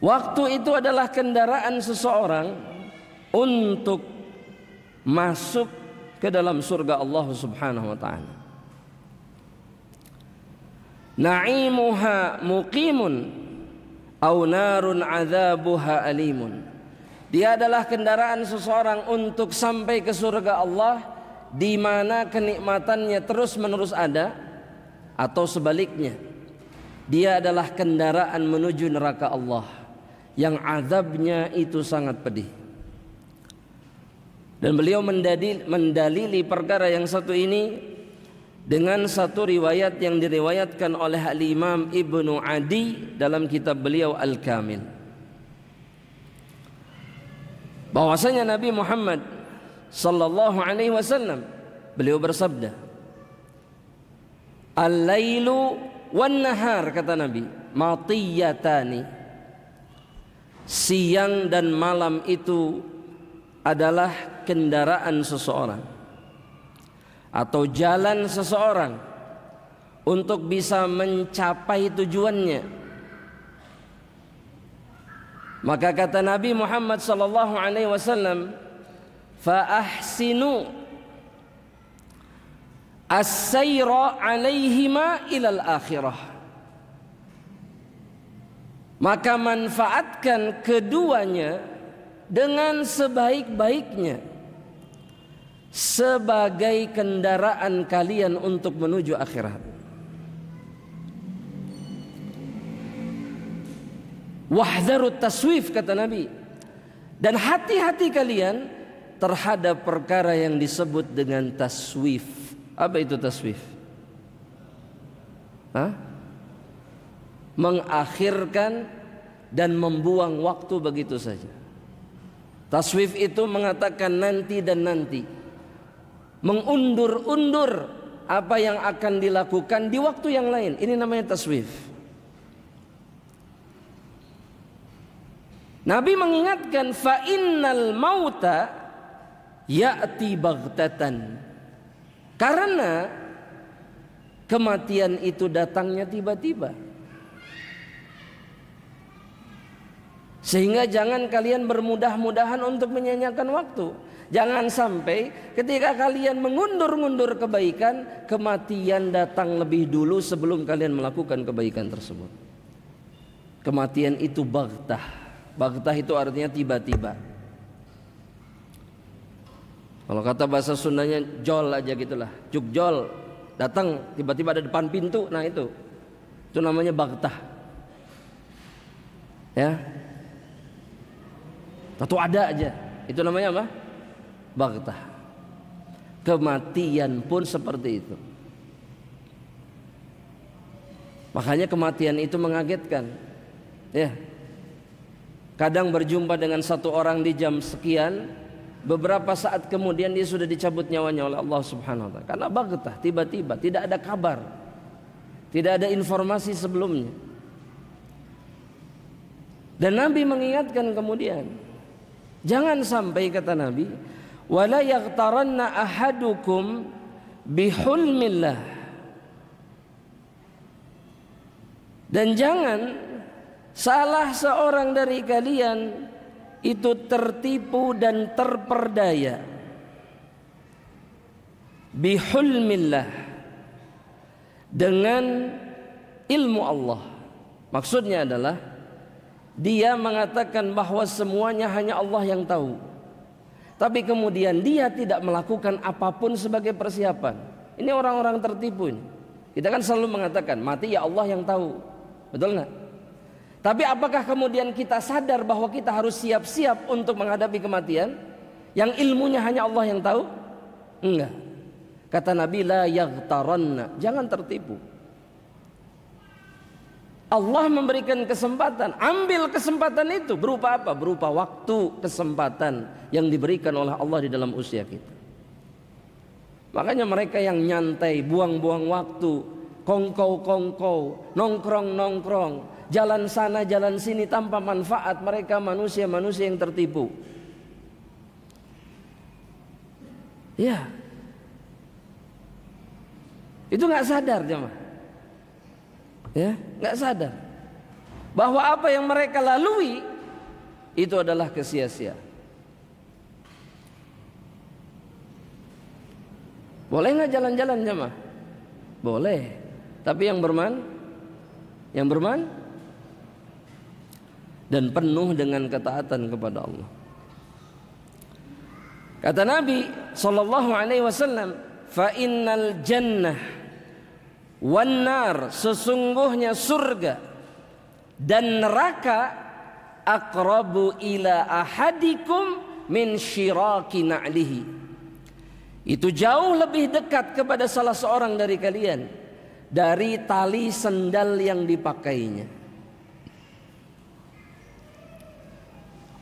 Waktu itu adalah kendaraan seseorang untuk masuk ke dalam surga Allah Subhanahu wa taala. Na'imuha muqimun aw narun 'adzabuha alimun. Dia adalah kendaraan seseorang untuk sampai ke surga Allah, di mana kenikmatannya terus-menerus ada, atau sebaliknya, dia adalah kendaraan menuju neraka Allah yang azabnya itu sangat pedih. Dan beliau mendalili perkara yang satu ini dengan satu riwayat yang diriwayatkan oleh Al-Imam Ibnu Adi dalam kitab beliau Al-Kamil, bahwasanya Nabi Muhammad sallallahu alaihi wasallam. Beliau bersabda, "Al-lailu wan nahar," kata Nabi, "matiyatani." Siang dan malam itu adalah kendaraan seseorang atau jalan seseorang untuk bisa mencapai tujuannya. Maka kata Nabi Muhammad sallallahu alaihi wasallam, "Fa ahsinu as-sayra 'alaihima ilal akhirah." Maka manfaatkan keduanya dengan sebaik-baiknya sebagai kendaraan kalian untuk menuju akhirat. Wahdharut taswif, kata Nabi, dan hati-hati kalian terhadap perkara yang disebut dengan taswif. Apa itu taswif? Mengakhirkan dan membuang waktu begitu saja. Taswif itu mengatakan nanti dan nanti, mengundur-undur apa yang akan dilakukan di waktu yang lain. Ini namanya taswif. Nabi mengingatkan, fa innal mauta ya'ti baghtatan, karena kematian itu datangnya tiba-tiba. Sehingga jangan kalian bermudah-mudahan untuk menyanyiakan waktu. Jangan sampai ketika kalian mengundur-undur kebaikan, kematian datang lebih dulu sebelum kalian melakukan kebaikan tersebut. Kematian itu baghtah. Baghtah itu artinya tiba-tiba. Kalau kata bahasa Sundanya jol aja gitulah, jugjol, datang tiba-tiba ada depan pintu. Nah itu namanya baghtah. Ya. Atau ada aja, itu namanya apa? Baghtah. Kematian pun seperti itu. Makanya kematian itu mengagetkan. Ya. Kadang berjumpa dengan satu orang di jam sekian, beberapa saat kemudian dia sudah dicabut nyawanya oleh Allah Subhanahu wa taala. Karena baghtah, tiba-tiba, tidak ada kabar. Tidak ada informasi sebelumnya. Dan Nabi mengingatkan kemudian, jangan sampai, kata Nabi, wala yaghtaranna ahadukum bihulmillah, dan jangan salah seorang dari kalian itu tertipu dan terperdaya bihulmillah, dengan ilmu Allah. Maksudnya adalah dia mengatakan bahwa semuanya hanya Allah yang tahu, tapi kemudian dia tidak melakukan apapun sebagai persiapan. Ini orang-orang tertipu ini. Kita kan selalu mengatakan mati ya Allah yang tahu, betul nggak? Tapi apakah kemudian kita sadar bahwa kita harus siap-siap untuk menghadapi kematian yang ilmunya hanya Allah yang tahu? Enggak. Kata Nabi, la yaghtaranna, jangan tertipu. Allah memberikan kesempatan, ambil kesempatan itu. Berupa apa? Berupa waktu, kesempatan yang diberikan oleh Allah di dalam usia kita. Makanya mereka yang nyantai, buang-buang waktu, kongkow-kongkow, nongkrong-nongkrong, jalan sana jalan sini tanpa manfaat, mereka manusia-manusia yang tertipu. Ya, itu nggak sadar jemaah. Ya, nggak sadar bahwa apa yang mereka lalui itu adalah kesia-sia. Boleh nggak jalan-jalan jemaah? Boleh, tapi yang berman dan penuh dengan ketaatan kepada Allah. Kata Nabi sallallahu alaihi wasallam, fa innal jannah wan nar, sesungguhnya surga dan neraka aqrabu ila ahadikum min syiraki na'lihi, itu jauh lebih dekat kepada salah seorang dari kalian dari tali sendal yang dipakainya.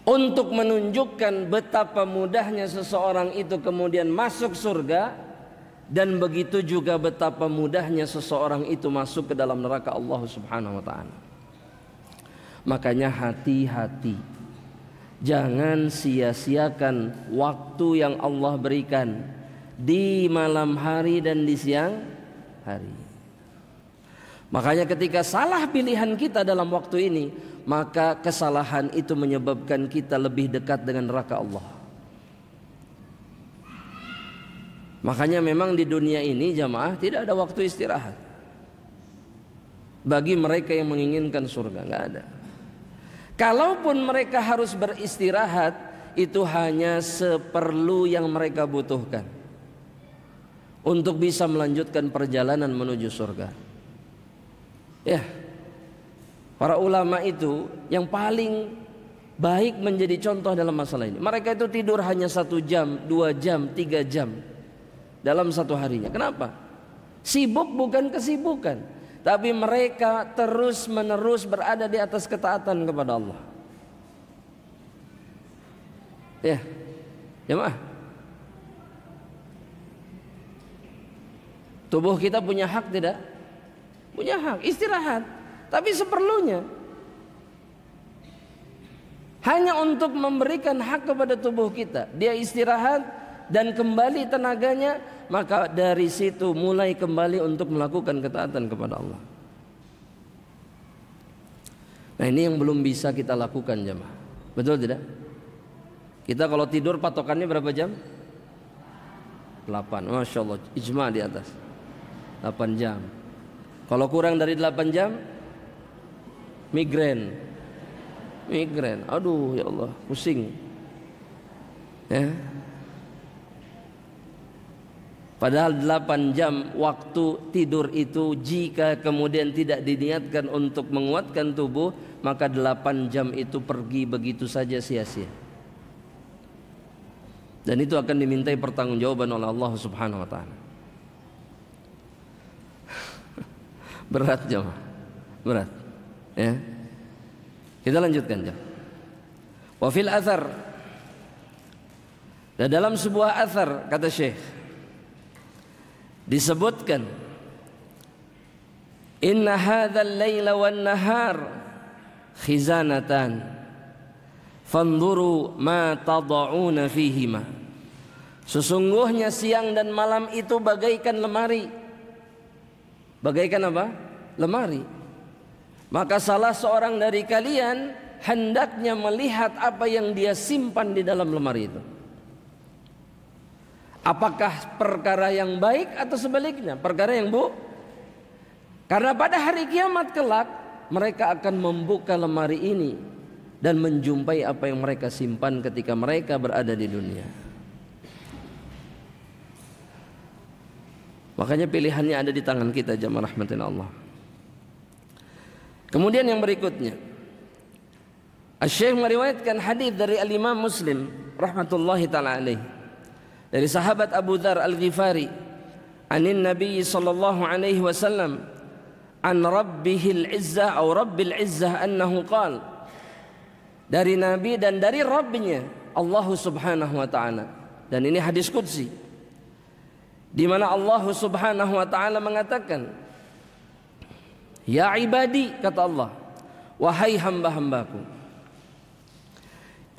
untuk menunjukkan betapa mudahnya seseorang itu kemudian masuk surga, dan begitu juga betapa mudahnya seseorang itu masuk ke dalam neraka Allah Subhanahu wa taala. Makanya hati-hati, jangan sia-siakan waktu yang Allah berikan di malam hari dan di siang hari. Makanya ketika salah pilihan kita dalam waktu ini, maka kesalahan itu menyebabkan kita lebih dekat dengan neraka Allah. Makanya memang di dunia ini jamaah tidak ada waktu istirahat bagi mereka yang menginginkan surga, nggak ada. Kalaupun mereka harus beristirahat, itu hanya seperlu yang mereka butuhkan untuk bisa melanjutkan perjalanan menuju surga. Ya, para ulama itu yang paling baik menjadi contoh dalam masalah ini. Mereka itu tidur hanya 1 jam, 2 jam, 3 jam dalam satu harinya. Kenapa? Sibuk bukan kesibukan, tapi mereka terus menerus berada di atas ketaatan kepada Allah. Ya, jemaah, tubuh kita punya hak tidak? Punya hak istirahat, tapi seperlunya. Hanya untuk memberikan hak kepada tubuh kita, dia istirahat dan kembali tenaganya, maka dari situ mulai kembali untuk melakukan ketaatan kepada Allah. Nah, ini yang belum bisa kita lakukan jemaah. Betul tidak? Kita kalau tidur patokannya berapa jam? 8. Masya Allah, ijma di atas 8 jam. Kalau kurang dari 8 jam, migrain. Aduh ya Allah, pusing. Ya. Padahal 8 jam waktu tidur itu jika kemudian tidak diniatkan untuk menguatkan tubuh, maka 8 jam itu pergi begitu saja sia-sia. Dan itu akan dimintai pertanggungjawaban oleh Allah Subhanahu wa taala. Berat jemaah, berat. Ya. Kita lanjutkan jemaah. Wa fil athar, dan dalam sebuah athar kata Syekh disebutkan, inna hadzal laila wan nahar khizanatan fanzuru ma tad'una fihima. Sesungguhnya siang dan malam itu bagaikan lemari. Bagaikan apa? Lemari. Maka salah seorang dari kalian hendaknya melihat apa yang dia simpan di dalam lemari itu. Apakah perkara yang baik atau sebaliknya perkara yang buruk? Karena pada hari kiamat kelak mereka akan membuka lemari ini dan menjumpai apa yang mereka simpan ketika mereka berada di dunia. Makanya pilihannya ada di tangan kita jamaah rahmatin Allah. Kemudian yang berikutnya, Asy-Syaikh meriwayatkan hadis dari Al-Imam Muslim rahmatullahi taala alaih, dari sahabat Abu Dzar Al-Ghifari, anin Nabi sallallahu alaihi wasallam, an Rabbihil Izzah atau Rabbil Izzah annahu qala, dari Nabi dan dari Rabbnya Allah Subhanahu wa taala. Dan ini hadis qudsi, di mana Allah Subhanahu wa taala mengatakan, ya ibadi, kata Allah, wahai hamba-hambaku,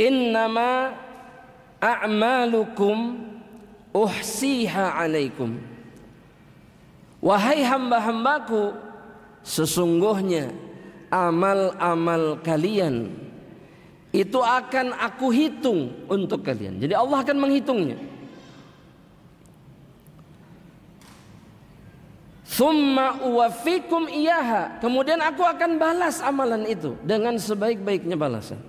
innama a'malukum uhsiha alaikum. Wahai hamba-hambaku, sesungguhnya amal-amal kalian itu akan aku hitung untuk kalian. Jadi Allah akan menghitungnya. Thumma uwaffikum iyaha, kemudian aku akan balas amalan itu dengan sebaik-baiknya balasan.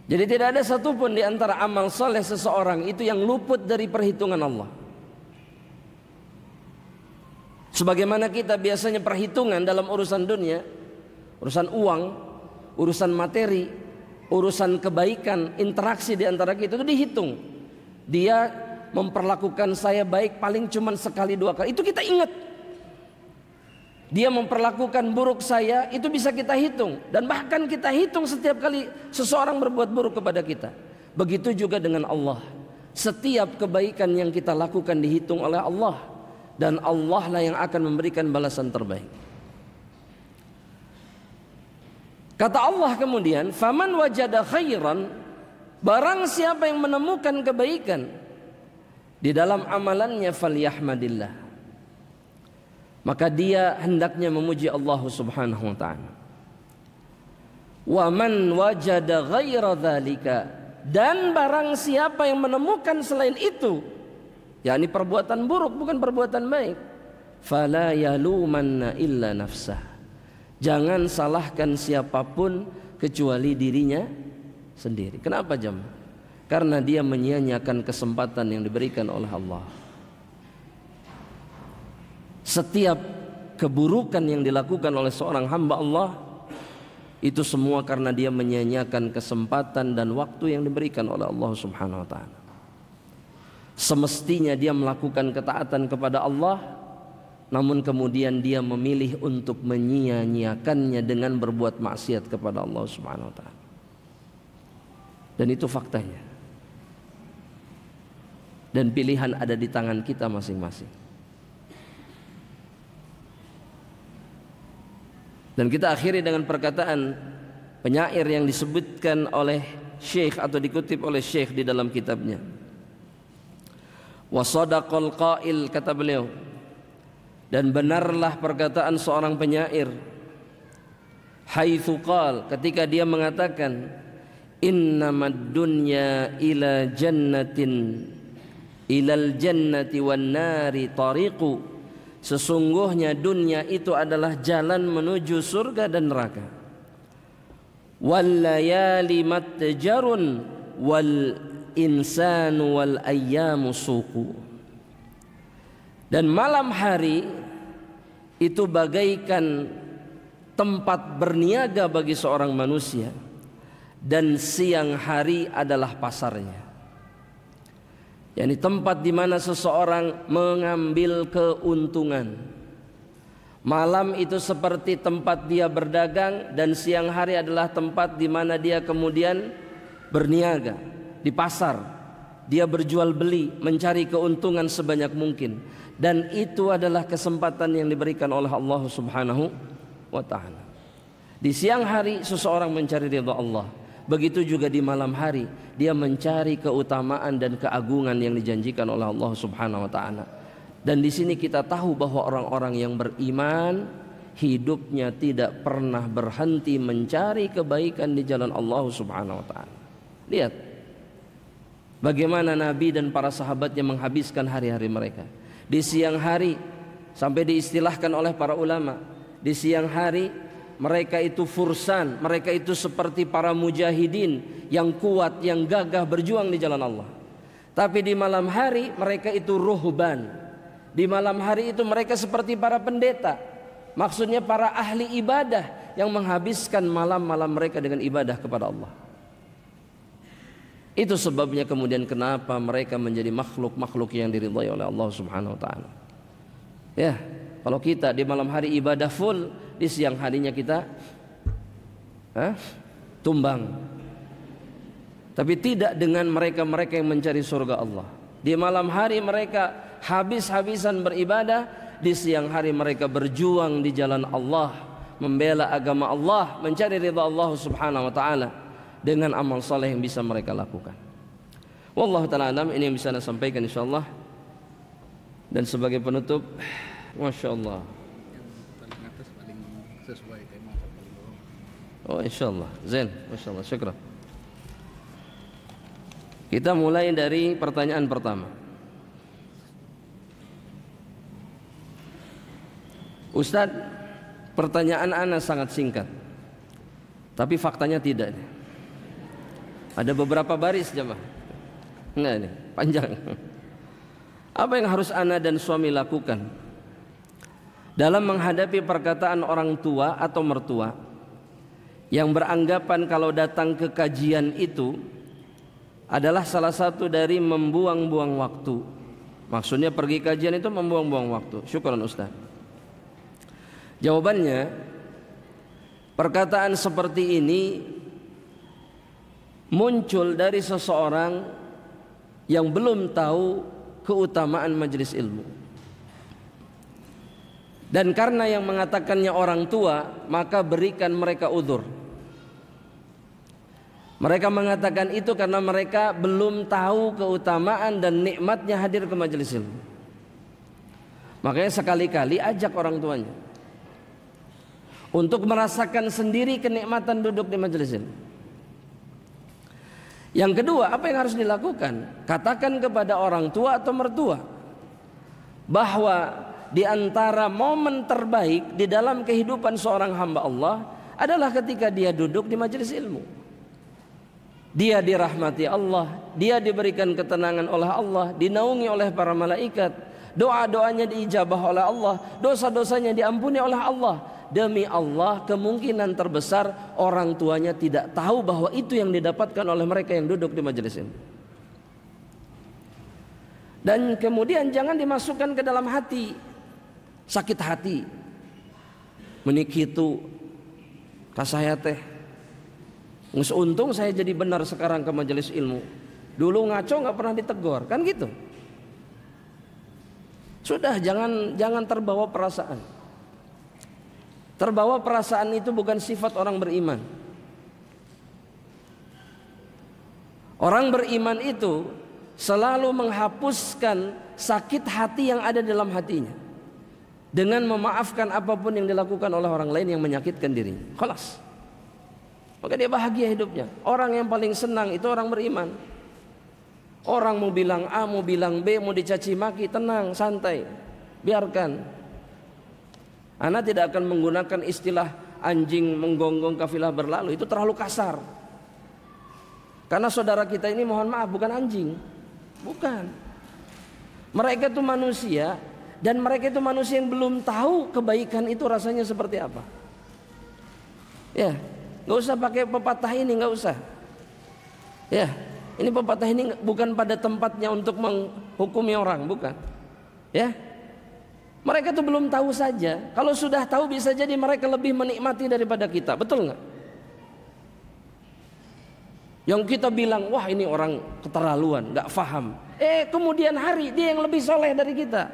Jadi tidak ada satupun di antara amal soleh seseorang itu yang luput dari perhitungan Allah. Sebagaimana kita biasanya perhitungan dalam urusan dunia, urusan uang, urusan materi, urusan kebaikan, interaksi di antara kita itu dihitung. Dia memperlakukan saya baik paling cuma sekali 2 kali, itu kita ingat. dia memperlakukan buruk saya, itu bisa kita hitung. Dan bahkan kita hitung setiap kali seseorang berbuat buruk kepada kita. Begitu juga dengan Allah. Setiap kebaikan yang kita lakukan dihitung oleh Allah. Dan Allah lah yang akan memberikan balasan terbaik. Kata Allah kemudian, faman wajada khairan, barang siapa yang menemukan kebaikan di dalam amalannya, falyahmadillah, maka dia hendaknya memuji Allah Subhanahu wa taala. Wa man wajada ghaira dzalika, dan barang siapa yang menemukan selain itu, yakni perbuatan buruk bukan perbuatan baik, fala yalumanna illa nafsah, jangan salahkan siapapun kecuali dirinya sendiri. Kenapa jemaah? Karena dia menyia-nyiakan kesempatan yang diberikan oleh Allah. Setiap keburukan yang dilakukan oleh seorang hamba Allah, itu semua karena dia menyia-nyiakan kesempatan dan waktu yang diberikan oleh Allah Subhanahu wa taala. Semestinya dia melakukan ketaatan kepada Allah, namun kemudian dia memilih untuk menyia-nyiakannya dengan berbuat maksiat kepada Allah Subhanahu wa taala. Dan itu faktanya. Dan pilihan ada di tangan kita masing-masing. Dan kita akhiri dengan perkataan penyair yang disebutkan oleh Syekh atau dikutip oleh Syekh di dalam kitabnya. Wa sadaqal qail, kata beliau, dan benarlah perkataan seorang penyair, haitsu qal, ketika dia mengatakan, innamad dunya ila jannatin ilal jannati wan nari tariqu, sesungguhnya dunia itu adalah jalan menuju surga dan neraka. Wal layali matjarun wal insanu wal ayyamu suqu, dan malam hari itu bagaikan tempat berniaga bagi seorang manusia, dan siang hari adalah pasarnya. yakni tempat di mana seseorang mengambil keuntungan. Malam itu seperti tempat dia berdagang, dan siang hari adalah tempat di mana dia kemudian berniaga di pasar. Dia berjual beli, mencari keuntungan sebanyak mungkin, dan itu adalah kesempatan yang diberikan oleh Allah Subhanahu wa taala. Di siang hari seseorang mencari ridha Allah. Begitu juga di malam hari dia mencari keutamaan dan keagungan yang dijanjikan oleh Allah Subhanahu wa taala. Dan di sini kita tahu bahwa orang-orang yang beriman hidupnya tidak pernah berhenti mencari kebaikan di jalan Allah Subhanahu wa taala. Lihat bagaimana Nabi dan para sahabatnya menghabiskan hari-hari mereka. Di siang hari sampai diistilahkan oleh para ulama, di siang hari mereka itu fursan, mereka itu seperti para mujahidin yang kuat, yang gagah berjuang di jalan Allah. Tapi di malam hari mereka itu ruhban. Di malam hari itu mereka seperti para pendeta, maksudnya para ahli ibadah yang menghabiskan malam-malam mereka dengan ibadah kepada Allah. Itu sebabnya kemudian kenapa mereka menjadi makhluk-makhluk yang diridhai oleh Allah Subhanahu wa taala. Ya, kalau kita di malam hari ibadah full, di siang harinya kita tumbang. Tapi tidak dengan mereka-mereka yang mencari surga Allah. Di malam hari mereka habis-habisan beribadah, di siang hari mereka berjuang di jalan Allah, membela agama Allah, mencari ridha Allah Subhanahu wa taala dengan amal saleh yang bisa mereka lakukan. Wallahu taala alam, ini yang bisa saya sampaikan insyaallah. Dan sebagai penutup, masyaallah. Sesuai tema paling bawah. Oh insyaallah, zain, masyaallah, syukran. Kita mulai dari pertanyaan pertama. Ustadz, pertanyaan ana sangat singkat, tapi faktanya tidak. Ada beberapa baris jemaah. Nah ini panjang. Apa yang harus ana dan suami lakukan dalam menghadapi perkataan orang tua atau mertua yang beranggapan kalau datang ke kajian itu adalah salah satu dari membuang-buang waktu. Maksudnya pergi kajian itu membuang-buang waktu. Syukran Ustaz. Jawabannya, perkataan seperti ini muncul dari seseorang yang belum tahu keutamaan majelis ilmu. Dan karena yang mengatakannya orang tua, maka berikan mereka udzur. Mereka mengatakan itu karena mereka belum tahu keutamaan dan nikmatnya hadir ke majelis ilmu. Makanya sekali-kali ajak orang tuanya untuk merasakan sendiri kenikmatan duduk di majelis ilmu. Yang kedua, apa yang harus dilakukan? Katakan kepada orang tua atau mertua bahwa di antara momen terbaik di dalam kehidupan seorang hamba Allah adalah ketika dia duduk di majelis ilmu. Dia dirahmati Allah, dia diberikan ketenangan oleh Allah, dinaungi oleh para malaikat, doa-doanya diijabah oleh Allah, dosa-dosanya diampuni oleh Allah. Demi Allah, kemungkinan terbesar orang tuanya tidak tahu bahwa itu yang didapatkan oleh mereka yang duduk di majelis ini. Dan kemudian jangan dimasukkan ke dalam hati, sakit hati, menikitu kasaya teh. Untung saya jadi benar sekarang ke majelis ilmu. Dulu ngaco nggak pernah ditegur, kan gitu. Sudah, jangan terbawa perasaan. Terbawa perasaan itu bukan sifat orang beriman. Orang beriman itu selalu menghapuskan sakit hati yang ada dalam hatinya dengan memaafkan apapun yang dilakukan oleh orang lain yang menyakitkan dirinya. Khalas. Maka dia bahagia hidupnya. Orang yang paling senang itu orang beriman. Orang mau bilang A, mau bilang B, mau dicaci maki, tenang, santai, biarkan. Ana tidak akan menggunakan istilah anjing menggonggong kafilah berlalu, itu terlalu kasar. Karena saudara kita ini mohon maaf bukan anjing. Bukan. Mereka itu manusia, dan mereka itu manusia yang belum tahu kebaikan itu rasanya seperti apa. Ya, nggak usah pakai pepatah ini, nggak usah. Ya, ini pepatah ini bukan pada tempatnya untuk menghukumi orang, bukan. Ya. Mereka itu belum tahu saja. Kalau sudah tahu bisa jadi mereka lebih menikmati daripada kita. Betul nggak? Yang kita bilang, wah ini orang keterlaluan, nggak faham. Kemudian hari dia yang lebih soleh dari kita.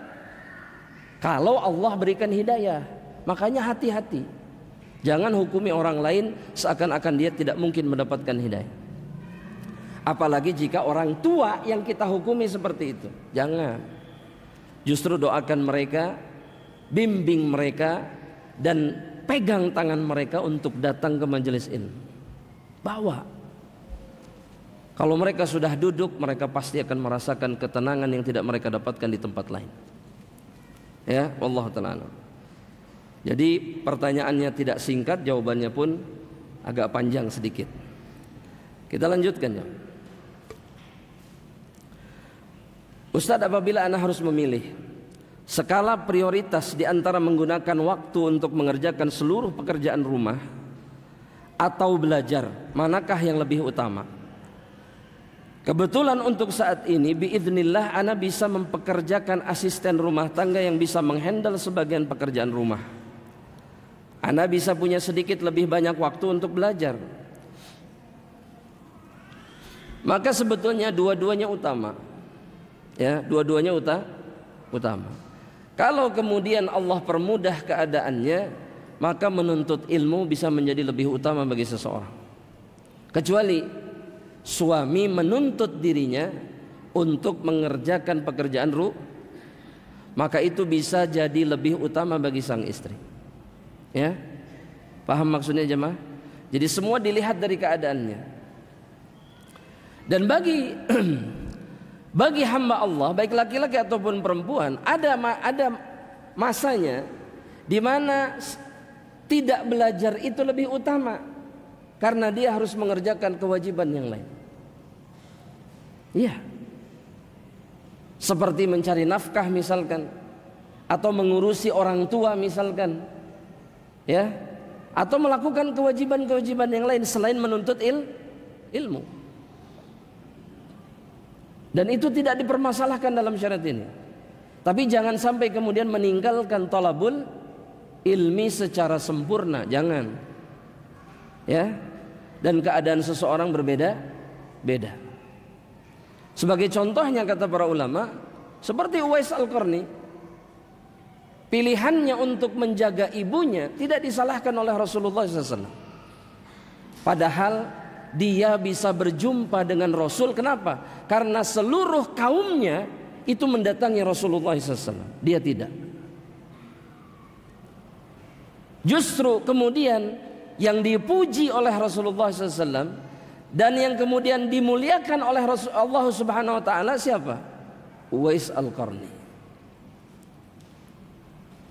Kalau Allah berikan hidayah, makanya hati-hati. Jangan hukumi orang lain seakan-akan dia tidak mungkin mendapatkan hidayah. Apalagi jika orang tua yang kita hukumi seperti itu. Jangan. Justru doakan mereka, bimbing mereka, dan pegang tangan mereka untuk datang ke majelis ilmu. Bawa. Kalau mereka sudah duduk, mereka pasti akan merasakan ketenangan yang tidak mereka dapatkan di tempat lain. Ya, wallahu ta'ala. Jadi pertanyaannya tidak singkat, jawabannya pun agak panjang sedikit. Kita lanjutkan ya. Ustadz, apabila Anda harus memilih skala prioritas di antara menggunakan waktu untuk mengerjakan seluruh pekerjaan rumah atau belajar, manakah yang lebih utama? Kebetulan untuk saat ini biidznillah Anda bisa mempekerjakan asisten rumah tangga yang bisa menghandle sebagian pekerjaan rumah. Anda bisa punya sedikit lebih banyak waktu untuk belajar. Maka sebetulnya dua-duanya utama. Ya, dua-duanya utama. Kalau kemudian Allah permudah keadaannya, maka menuntut ilmu bisa menjadi lebih utama bagi seseorang. Kecuali suami menuntut dirinya untuk mengerjakan pekerjaan rumah, maka itu bisa jadi lebih utama bagi sang istri. Ya, paham maksudnya jemaah? Jadi semua dilihat dari keadaannya. Dan bagi hamba Allah, baik laki-laki ataupun perempuan, ada masanya di mana tidak belajar itu lebih utama karena dia harus mengerjakan kewajiban yang lain. Iya. Seperti mencari nafkah misalkan, atau mengurusi orang tua misalkan. Ya. Atau melakukan kewajiban-kewajiban yang lain selain menuntut ilmu. Dan itu tidak dipermasalahkan dalam syariat ini. Tapi jangan sampai kemudian meninggalkan talabul ilmi secara sempurna, jangan. Ya. Dan keadaan seseorang berbeda-beda. Sebagai contohnya kata para ulama, seperti Uwais Al-Qarni, pilihannya untuk menjaga ibunya tidak disalahkan oleh Rasulullah SAW. Padahal dia bisa berjumpa dengan Rasul. Kenapa? Karena seluruh kaumnya itu mendatangi Rasulullah SAW. Dia tidak. Justru kemudian yang dipuji oleh Rasulullah SAW dan yang kemudian dimuliakan oleh Allah Subhanahu Wa Taala siapa? Uwais Al-Qarni.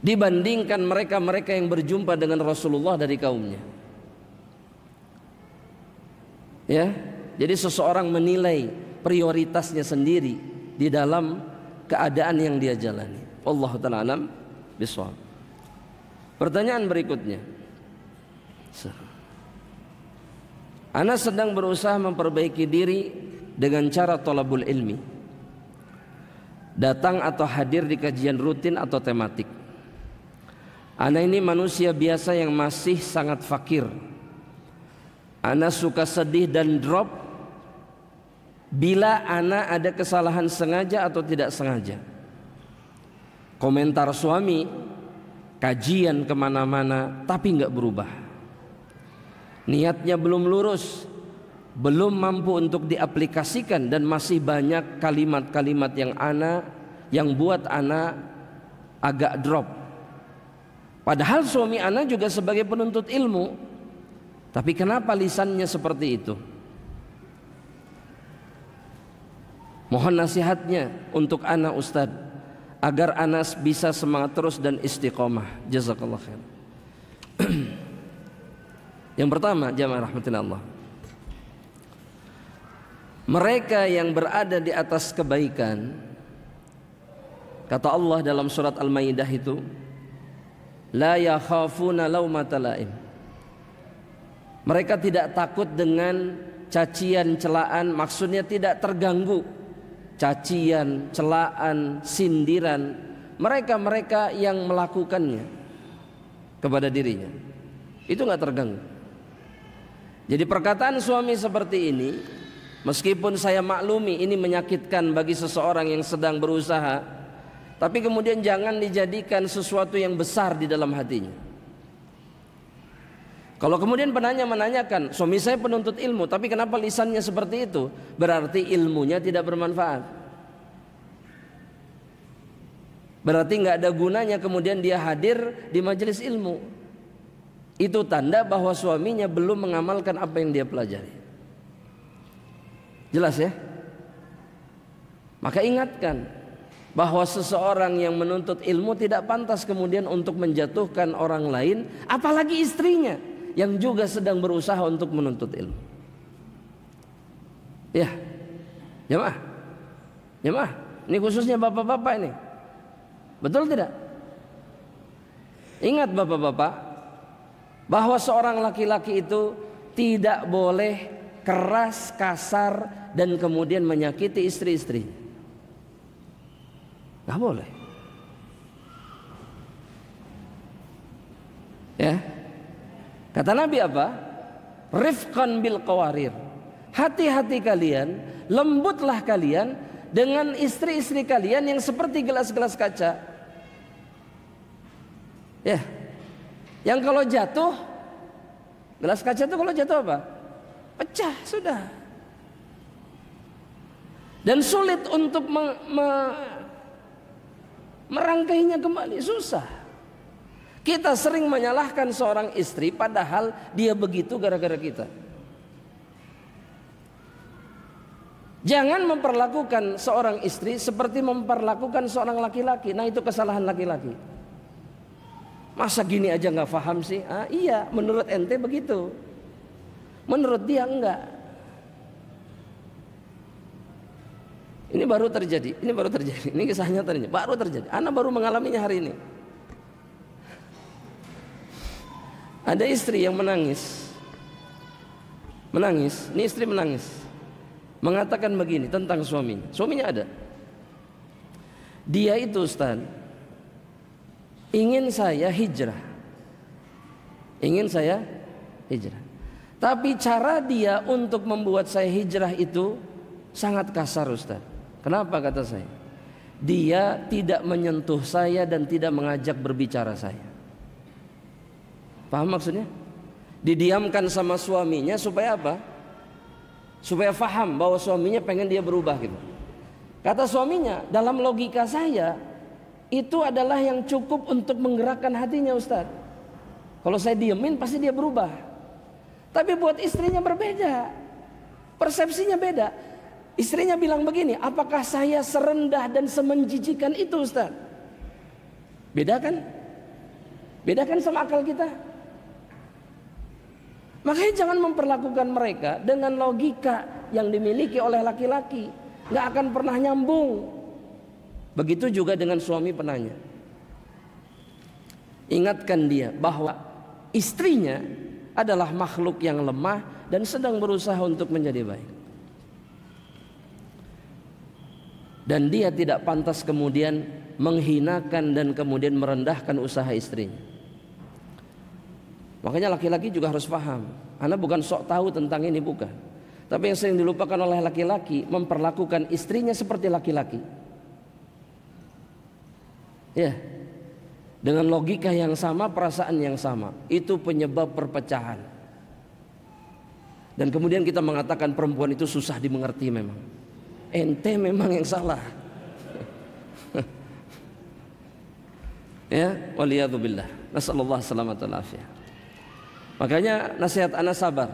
Dibandingkan mereka-mereka yang berjumpa dengan Rasulullah dari kaumnya. Ya, jadi seseorang menilai prioritasnya sendiri di dalam keadaan yang dia jalani. Wallahu ta'ala alam bishawab. Pertanyaan berikutnya. Ana sedang berusaha memperbaiki diri dengan cara thalabul ilmi. Datang atau hadir di kajian rutin atau tematik. Ana ini manusia biasa yang masih sangat fakir. Ana suka sedih dan drop bila ana ada kesalahan sengaja atau tidak sengaja. Komentar suami, kajian kemana-mana tapi nggak berubah. Niatnya belum lurus, belum mampu untuk diaplikasikan, dan masih banyak kalimat-kalimat yang buat ana agak drop. Padahal suami ana juga sebagai penuntut ilmu. Tapi kenapa lisannya seperti itu? Mohon nasihatnya untuk ana Ustadz, agar ana bisa semangat terus dan istiqomah. Jazakallah khair. Yang pertama, jamaah rahmatillah, mereka yang berada di atas kebaikan, kata Allah dalam surat Al-Maidah itu, la yakhafuna laumata laim. Mereka tidak takut dengan cacian, celaan, maksudnya tidak terganggu cacian, celaan, sindiran mereka-mereka yang melakukannya kepada dirinya. Itu nggak terganggu. Jadi perkataan suami seperti ini, meskipun saya maklumi ini menyakitkan bagi seseorang yang sedang berusaha, tapi kemudian jangan dijadikan sesuatu yang besar di dalam hatinya. Kalau kemudian penanya menanyakan, suami saya penuntut ilmu, tapi kenapa lisannya seperti itu? Berarti ilmunya tidak bermanfaat. Berarti nggak ada gunanya kemudian dia hadir di majelis ilmu. Itu tanda bahwa suaminya belum mengamalkan apa yang dia pelajari. Jelas ya? Maka ingatkan bahwa seseorang yang menuntut ilmu tidak pantas kemudian untuk menjatuhkan orang lain, apalagi istrinya yang juga sedang berusaha untuk menuntut ilmu. Ya, jemaah, ini khususnya bapak-bapak ini, betul tidak? Ingat bapak-bapak, bahwa seorang laki-laki itu tidak boleh keras, kasar, dan kemudian menyakiti istri-istri. Gak boleh. Ya. Kata Nabi apa? Rifqan bil qawarir. Hati-hati kalian, lembutlah kalian dengan istri-istri kalian yang seperti gelas-gelas kaca. Ya. Yang kalau jatuh, gelas kaca itu kalau jatuh apa? Pecah, sudah. Dan sulit untuk merangkainya kembali, susah. Kita sering menyalahkan seorang istri padahal dia begitu gara-gara kita. Jangan memperlakukan seorang istri seperti memperlakukan seorang laki-laki. Nah, itu kesalahan laki-laki. Masa gini aja nggak paham sih? Ah, iya, menurut ente begitu. Menurut dia enggak. Ini baru terjadi. Ini kisah nyatanya, baru terjadi. Ana baru mengalaminya hari ini. Ada istri yang menangis. Ini istri menangis. Mengatakan begini tentang suaminya. Suaminya ada. Dia itu Ustaz ingin saya hijrah. ingin saya hijrah. Tapi cara dia untuk membuat saya hijrah itu sangat kasar, Ustaz. Kenapa kata saya? Dia tidak menyentuh saya dan tidak mengajak berbicara saya. Paham maksudnya? Didiamkan sama suaminya supaya apa? Supaya faham bahwa suaminya pengen dia berubah gitu. Kata suaminya, dalam logika saya itu adalah yang cukup untuk menggerakkan hatinya, Ustaz. Kalau saya diemin pasti dia berubah. Tapi buat istrinya berbeda, persepsinya beda. Istrinya bilang begini, apakah saya serendah dan semenjijikan itu, Ustaz? Beda kan? Beda kan sama akal kita? Makanya jangan memperlakukan mereka dengan logika yang dimiliki oleh laki-laki. Gak akan pernah nyambung. Begitu juga dengan suami penanya. Ingatkan dia bahwa istrinya adalah makhluk yang lemah dan sedang berusaha untuk menjadi baik. Dan dia tidak pantas kemudian menghinakan dan kemudian merendahkan usaha istrinya. Makanya laki-laki juga harus paham. Ana bukan sok tahu tentang ini, bukan. Tapi yang sering dilupakan oleh laki-laki, memperlakukan istrinya seperti laki-laki. Ya, dengan logika yang sama, perasaan yang sama. Itu penyebab perpecahan. Dan kemudian kita mengatakan perempuan itu susah dimengerti memang. Ente memang yang salah. Ya, waliyadzubillah. Nasallallahu salamata wal afiyah. Makanya nasihat ana sabar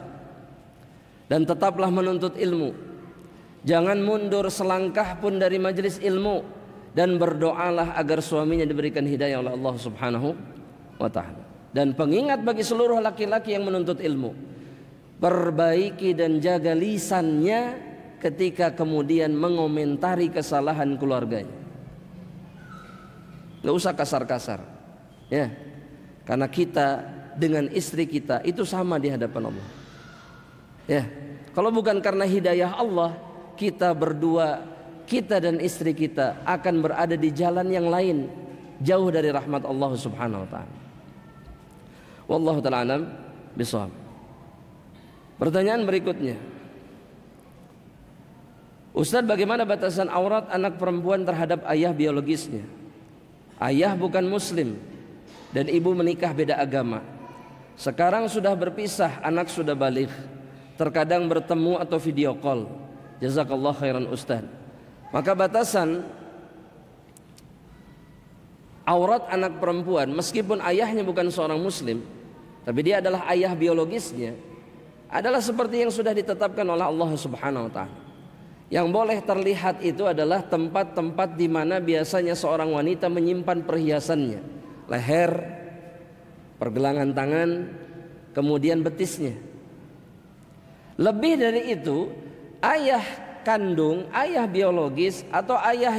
dan tetaplah menuntut ilmu. Jangan mundur selangkah pun dari majelis ilmu, dan berdoalah agar suaminya diberikan hidayah oleh Allah Subhanahu wa taala. Dan pengingat bagi seluruh laki-laki yang menuntut ilmu, perbaiki dan jaga lisannya ketika kemudian mengomentari kesalahan keluarganya. Nggak usah kasar-kasar, ya, karena kita dengan istri kita itu sama di hadapan Allah. Ya, kalau bukan karena hidayah Allah, kita berdua, kita dan istri kita akan berada di jalan yang lain, jauh dari rahmat Allah Subhanahu wa taala. Wallahu taala alam bishawab. Pertanyaan berikutnya, Ustaz, bagaimana batasan aurat anak perempuan terhadap ayah biologisnya? Ayah bukan muslim dan ibu menikah beda agama. Sekarang sudah berpisah, anak sudah balik. Terkadang bertemu atau video call. Jazakallah khairan Ustaz. Maka batasan aurat anak perempuan, meskipun ayahnya bukan seorang muslim, tapi dia adalah ayah biologisnya, adalah seperti yang sudah ditetapkan oleh Allah Subhanahu wa taala. Yang boleh terlihat itu adalah tempat-tempat di mana biasanya seorang wanita menyimpan perhiasannya. Leher, pergelangan tangan, kemudian betisnya. Lebih dari itu, ayah kandung, ayah biologis atau ayah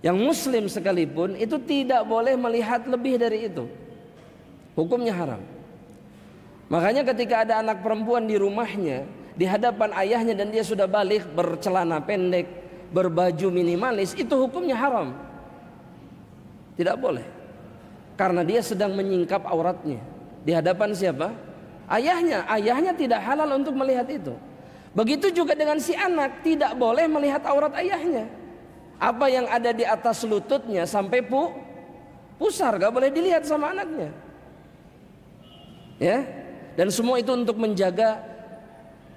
yang muslim sekalipun itu tidak boleh melihat lebih dari itu. Hukumnya haram. Makanya ketika ada anak perempuan di rumahnya, di hadapan ayahnya dan dia sudah balik, bercelana pendek, berbaju minimalis, itu hukumnya haram. Tidak boleh. Karena dia sedang menyingkap auratnya di hadapan siapa? Ayahnya. Ayahnya tidak halal untuk melihat itu. Begitu juga dengan si anak, tidak boleh melihat aurat ayahnya. Apa yang ada di atas lututnya sampai pusar, gak boleh dilihat sama anaknya. Ya, dan semua itu untuk menjaga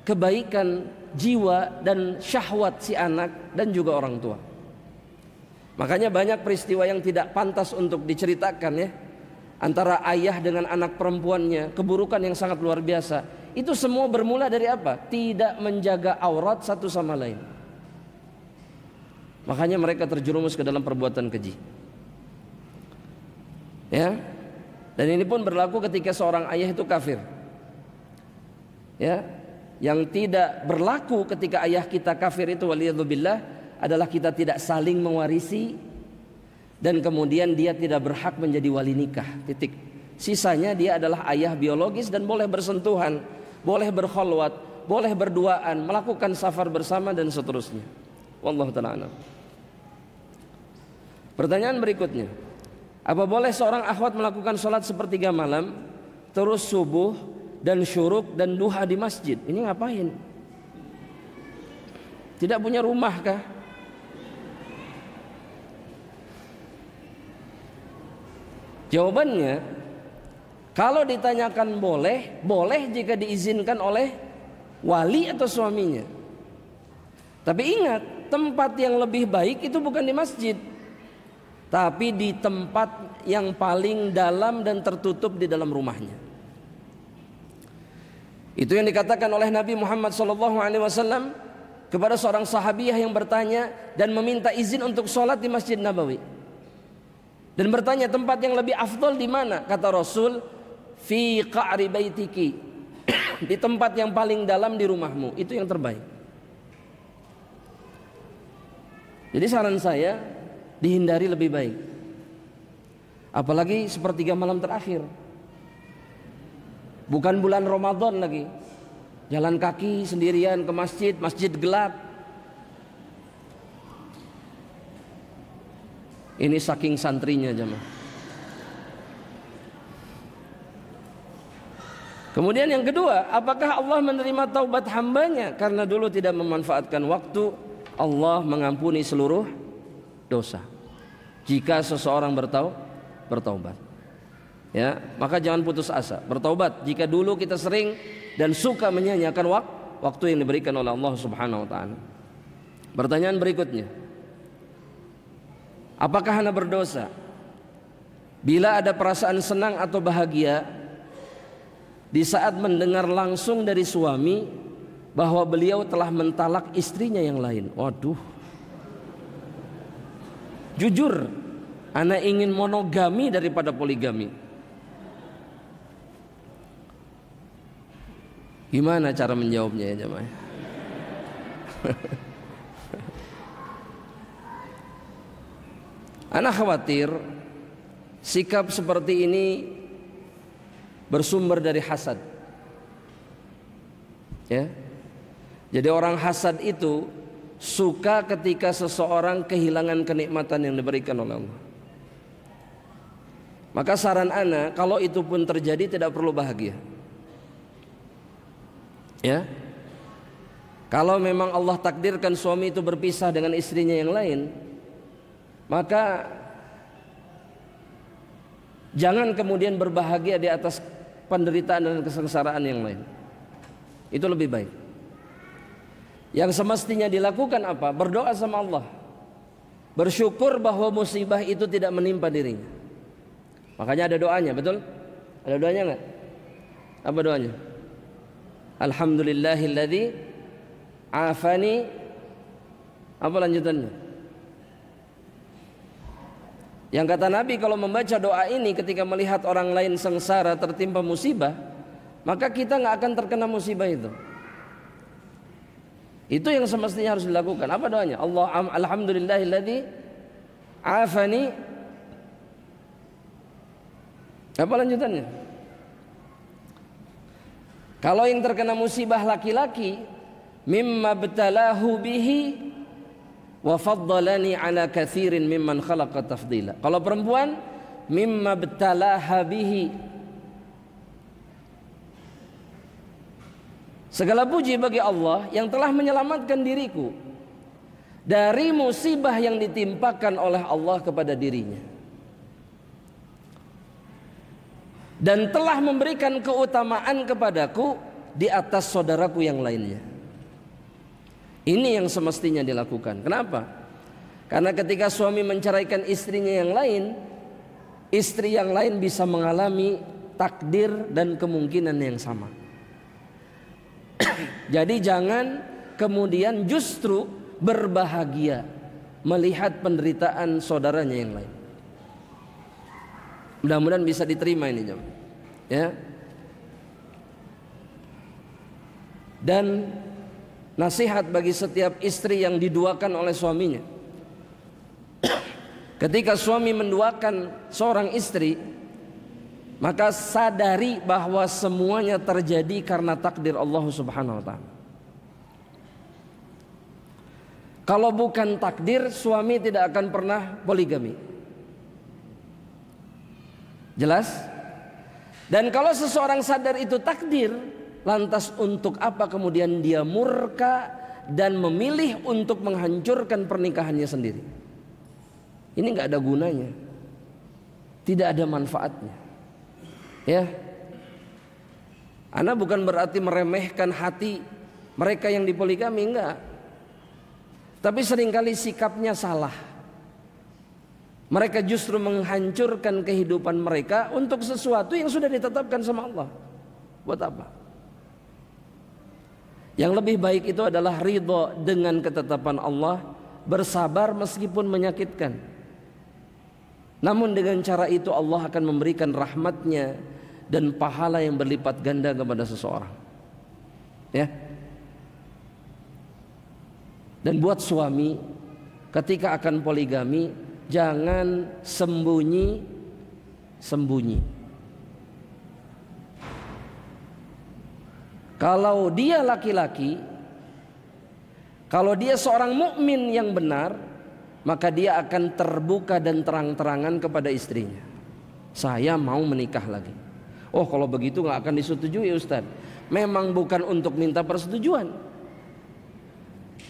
kebaikan jiwa dan syahwat si anak dan juga orang tua. Makanya banyak peristiwa yang tidak pantas untuk diceritakan, ya, antara ayah dengan anak perempuannya, keburukan yang sangat luar biasa. Itu semua bermula dari apa? Tidak menjaga aurat satu sama lain. Makanya mereka terjerumus ke dalam perbuatan keji. Ya. Dan ini pun berlaku ketika seorang ayah itu kafir. Ya. Yang tidak berlaku ketika ayah kita kafir itu, waliyadzubillah, adalah kita tidak saling mewarisi dan kemudian dia tidak berhak menjadi wali nikah. Titik. Sisanya dia adalah ayah biologis dan boleh bersentuhan, boleh berkholwat, boleh berduaan, melakukan safar bersama dan seterusnya. Wallahu ta'ala. Pertanyaan berikutnya, apa boleh seorang akhwat melakukan sholat sepertiga malam terus subuh dan syuruk dan duha di masjid. Ini ngapain? Tidak punya rumah kah? Jawabannya, kalau ditanyakan boleh, boleh jika diizinkan oleh wali atau suaminya. Tapi ingat, tempat yang lebih baik itu bukan di masjid, tapi di tempat yang paling dalam dan tertutup di dalam rumahnya. Itu yang dikatakan oleh Nabi Muhammad SAW kepada seorang sahabiah yang bertanya dan meminta izin untuk sholat di Masjid Nabawi. Dan bertanya, tempat yang lebih afdol di mana? Kata Rasul, fi qa'ri baitiki, di tempat yang paling dalam di rumahmu, itu yang terbaik. Jadi saran saya, dihindari lebih baik. Apalagi sepertiga malam terakhir, bukan bulan Ramadan lagi, jalan kaki sendirian ke masjid, masjid gelap. Ini saking santrinya jemaah. Kemudian yang kedua, apakah Allah menerima taubat hambanya karena dulu tidak memanfaatkan waktu? Allah mengampuni seluruh dosa jika seseorang bertaubat. Ya, maka jangan putus asa, bertaubat jika dulu kita sering dan suka menyia-nyiakan waktu yang diberikan oleh Allah Subhanahu wa taala. Pertanyaan berikutnya, apakah Anda berdosa bila ada perasaan senang atau bahagia di saat mendengar langsung dari suami bahwa beliau telah mentalak istrinya yang lain? Waduh, jujur, Anda ingin monogami daripada poligami. Gimana cara menjawabnya ya jemaah? Ana khawatir sikap seperti ini bersumber dari hasad. Ya. Jadi orang hasad itu suka ketika seseorang kehilangan kenikmatan yang diberikan oleh Allah. Maka saran ana, kalau itu pun terjadi tidak perlu bahagia. Ya. Kalau memang Allah takdirkan suami itu berpisah dengan istrinya yang lain, maka jangan kemudian berbahagia di atas penderitaan dan kesengsaraan yang lain. Itu lebih baik. Yang semestinya dilakukan apa? Berdoa sama Allah, bersyukur bahwa musibah itu tidak menimpa dirinya. Makanya ada doanya, betul? Ada doanya enggak? Apa doanya? Alhamdulillahilladzi afani. Apa lanjutannya? Yang kata Nabi, kalau membaca doa ini ketika melihat orang lain sengsara tertimpa musibah, maka kita nggak akan terkena musibah itu. Itu yang semestinya harus dilakukan. Apa doanya? Alhamdulillahilladzi afani. Apa lanjutannya? Kalau yang terkena musibah laki-laki, mimma btalahu bihi wa faddalani ala katsirin mimman khalaqa tafdila. Kalau perempuan, mimma btalaha bihi. Segala puji bagi Allah yang telah menyelamatkan diriku dari musibah yang ditimpakan oleh Allah kepada dirinya, dan telah memberikan keutamaan kepadaku di atas saudaraku yang lainnya. Ini yang semestinya dilakukan. Kenapa? Karena ketika suami menceraikan istrinya yang lain, istri yang lain bisa mengalami takdir dan kemungkinan yang sama. Jadi jangan kemudian justru berbahagia melihat penderitaan saudaranya yang lain. Mudah-mudahan bisa diterima ini jemaah. Ya. Dan nasihat bagi setiap istri yang diduakan oleh suaminya. Ketika suami menduakan seorang istri, maka sadari bahwa semuanya terjadi karena takdir Allah Subhanahu wa taala. Kalau bukan takdir, suami tidak akan pernah poligami. Jelas? Dan kalau seseorang sadar itu takdir, lantas untuk apa kemudian dia murka dan memilih untuk menghancurkan pernikahannya sendiri? Ini nggak ada gunanya, tidak ada manfaatnya. Ya, Ana bukan berarti meremehkan hati mereka yang dipoligami, enggak. Tapi seringkali sikapnya salah. Mereka justru menghancurkan kehidupan mereka untuk sesuatu yang sudah ditetapkan sama Allah. Buat apa? Yang lebih baik itu adalah ridho dengan ketetapan Allah, bersabar meskipun menyakitkan. Namun dengan cara itu Allah akan memberikan rahmatnya dan pahala yang berlipat ganda kepada seseorang. Ya. Dan buat suami, ketika akan poligami, jangan sembunyi-sembunyi. Kalau dia laki-laki, kalau dia seorang mukmin yang benar, maka dia akan terbuka dan terang-terangan kepada istrinya. Saya mau menikah lagi. Oh, kalau begitu nggak akan disetujui, Ustaz. Memang bukan untuk minta persetujuan,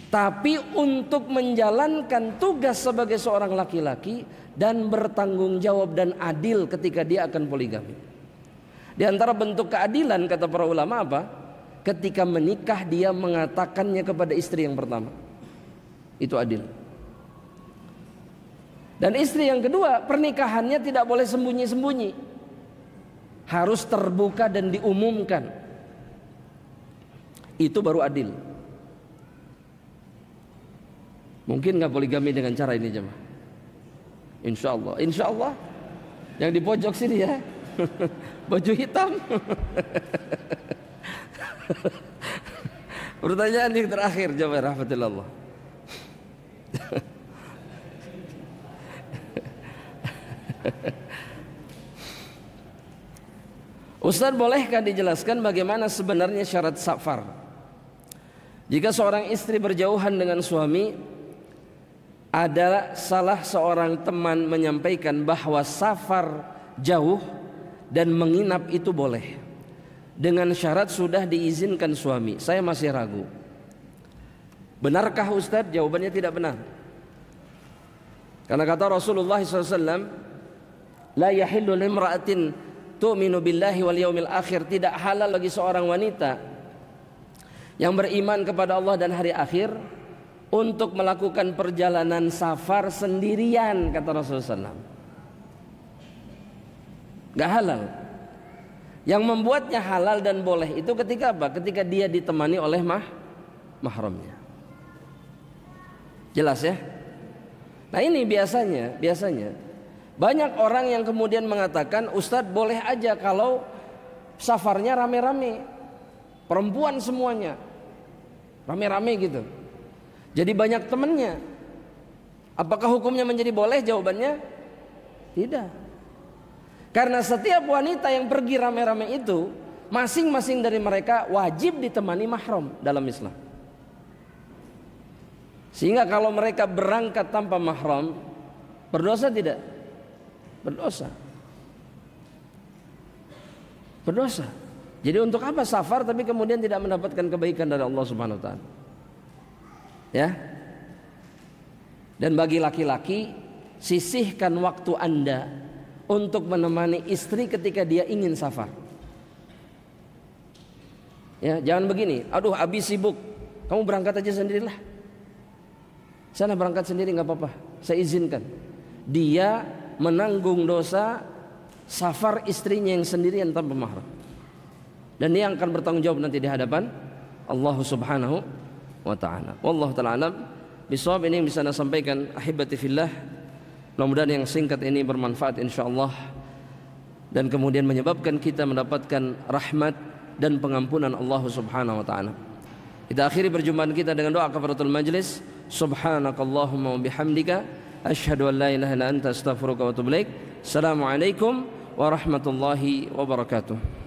tapi untuk menjalankan tugas sebagai seorang laki-laki dan bertanggung jawab dan adil ketika dia akan poligami. Di antara bentuk keadilan kata para ulama apa? Ketika menikah dia mengatakannya kepada istri yang pertama. Itu adil. Dan istri yang kedua, pernikahannya tidak boleh sembunyi-sembunyi. Harus terbuka dan diumumkan. Itu baru adil. Mungkin nggak poligami dengan cara ini jemaah? Insya Allah. Yang di pojok sini ya, baju hitam. Pertanyaan yang terakhir jemaah rahmatullah. Ustaz, bolehkah dijelaskan bagaimana sebenarnya syarat safar? Jika seorang istri berjauhan dengan suami, ada salah seorang teman menyampaikan bahwa safar jauh dan menginap itu boleh, dengan syarat sudah diizinkan suami. Saya masih ragu. Benarkah Ustaz? Jawabannya tidak benar. Karena kata Rasulullah SAW, la yahillu limra'atin tu'minu billahi wal yaumil akhir, tidak halal bagi seorang wanita yang beriman kepada Allah dan hari akhir untuk melakukan perjalanan safar sendirian, kata Rasulullah SAW. Gak halal. Yang membuatnya halal dan boleh itu ketika apa? Ketika dia ditemani oleh mahramnya. Jelas ya? Nah ini biasanya banyak orang yang kemudian mengatakan, Ustadz boleh aja kalau safarnya rame-rame, perempuan semuanya, rame-rame gitu. Jadi banyak temannya. Apakah hukumnya menjadi boleh? Jawabannya tidak. Karena setiap wanita yang pergi rame-rame itu, masing-masing dari mereka wajib ditemani mahram dalam Islam. Sehingga kalau mereka berangkat tanpa mahram, berdosa tidak? Berdosa. Jadi untuk apa safar tapi kemudian tidak mendapatkan kebaikan dari Allah Subhanahu wa taala? Ya. Dan bagi laki-laki, sisihkan waktu Anda untuk menemani istri ketika dia ingin safar. Ya, jangan begini, aduh habis sibuk, kamu berangkat aja sendirilah. Sana berangkat sendiri nggak apa-apa, saya izinkan. Dia menanggung dosa safar istrinya yang sendirian tanpa mahram. Dan dia akan bertanggung jawab nanti di hadapan Allah Subhanahu wa ta'ala. Wallahu ta'ala alam. Bisawab, ini yang bisa saya sampaikan ahibati fillah. Mudah-mudahan yang singkat ini bermanfaat insyaallah dan kemudian menyebabkan kita mendapatkan rahmat dan pengampunan Allah Subhanahu wa ta'ala. Kita akhiri perjumpaan kita dengan doa kafaratul majlis. Subhanakallahumma wa bihamdika asyhadu an la ilaha illa anta astaghfiruka wa atubu ilaik. Assalamualaikum warahmatullahi wabarakatuh.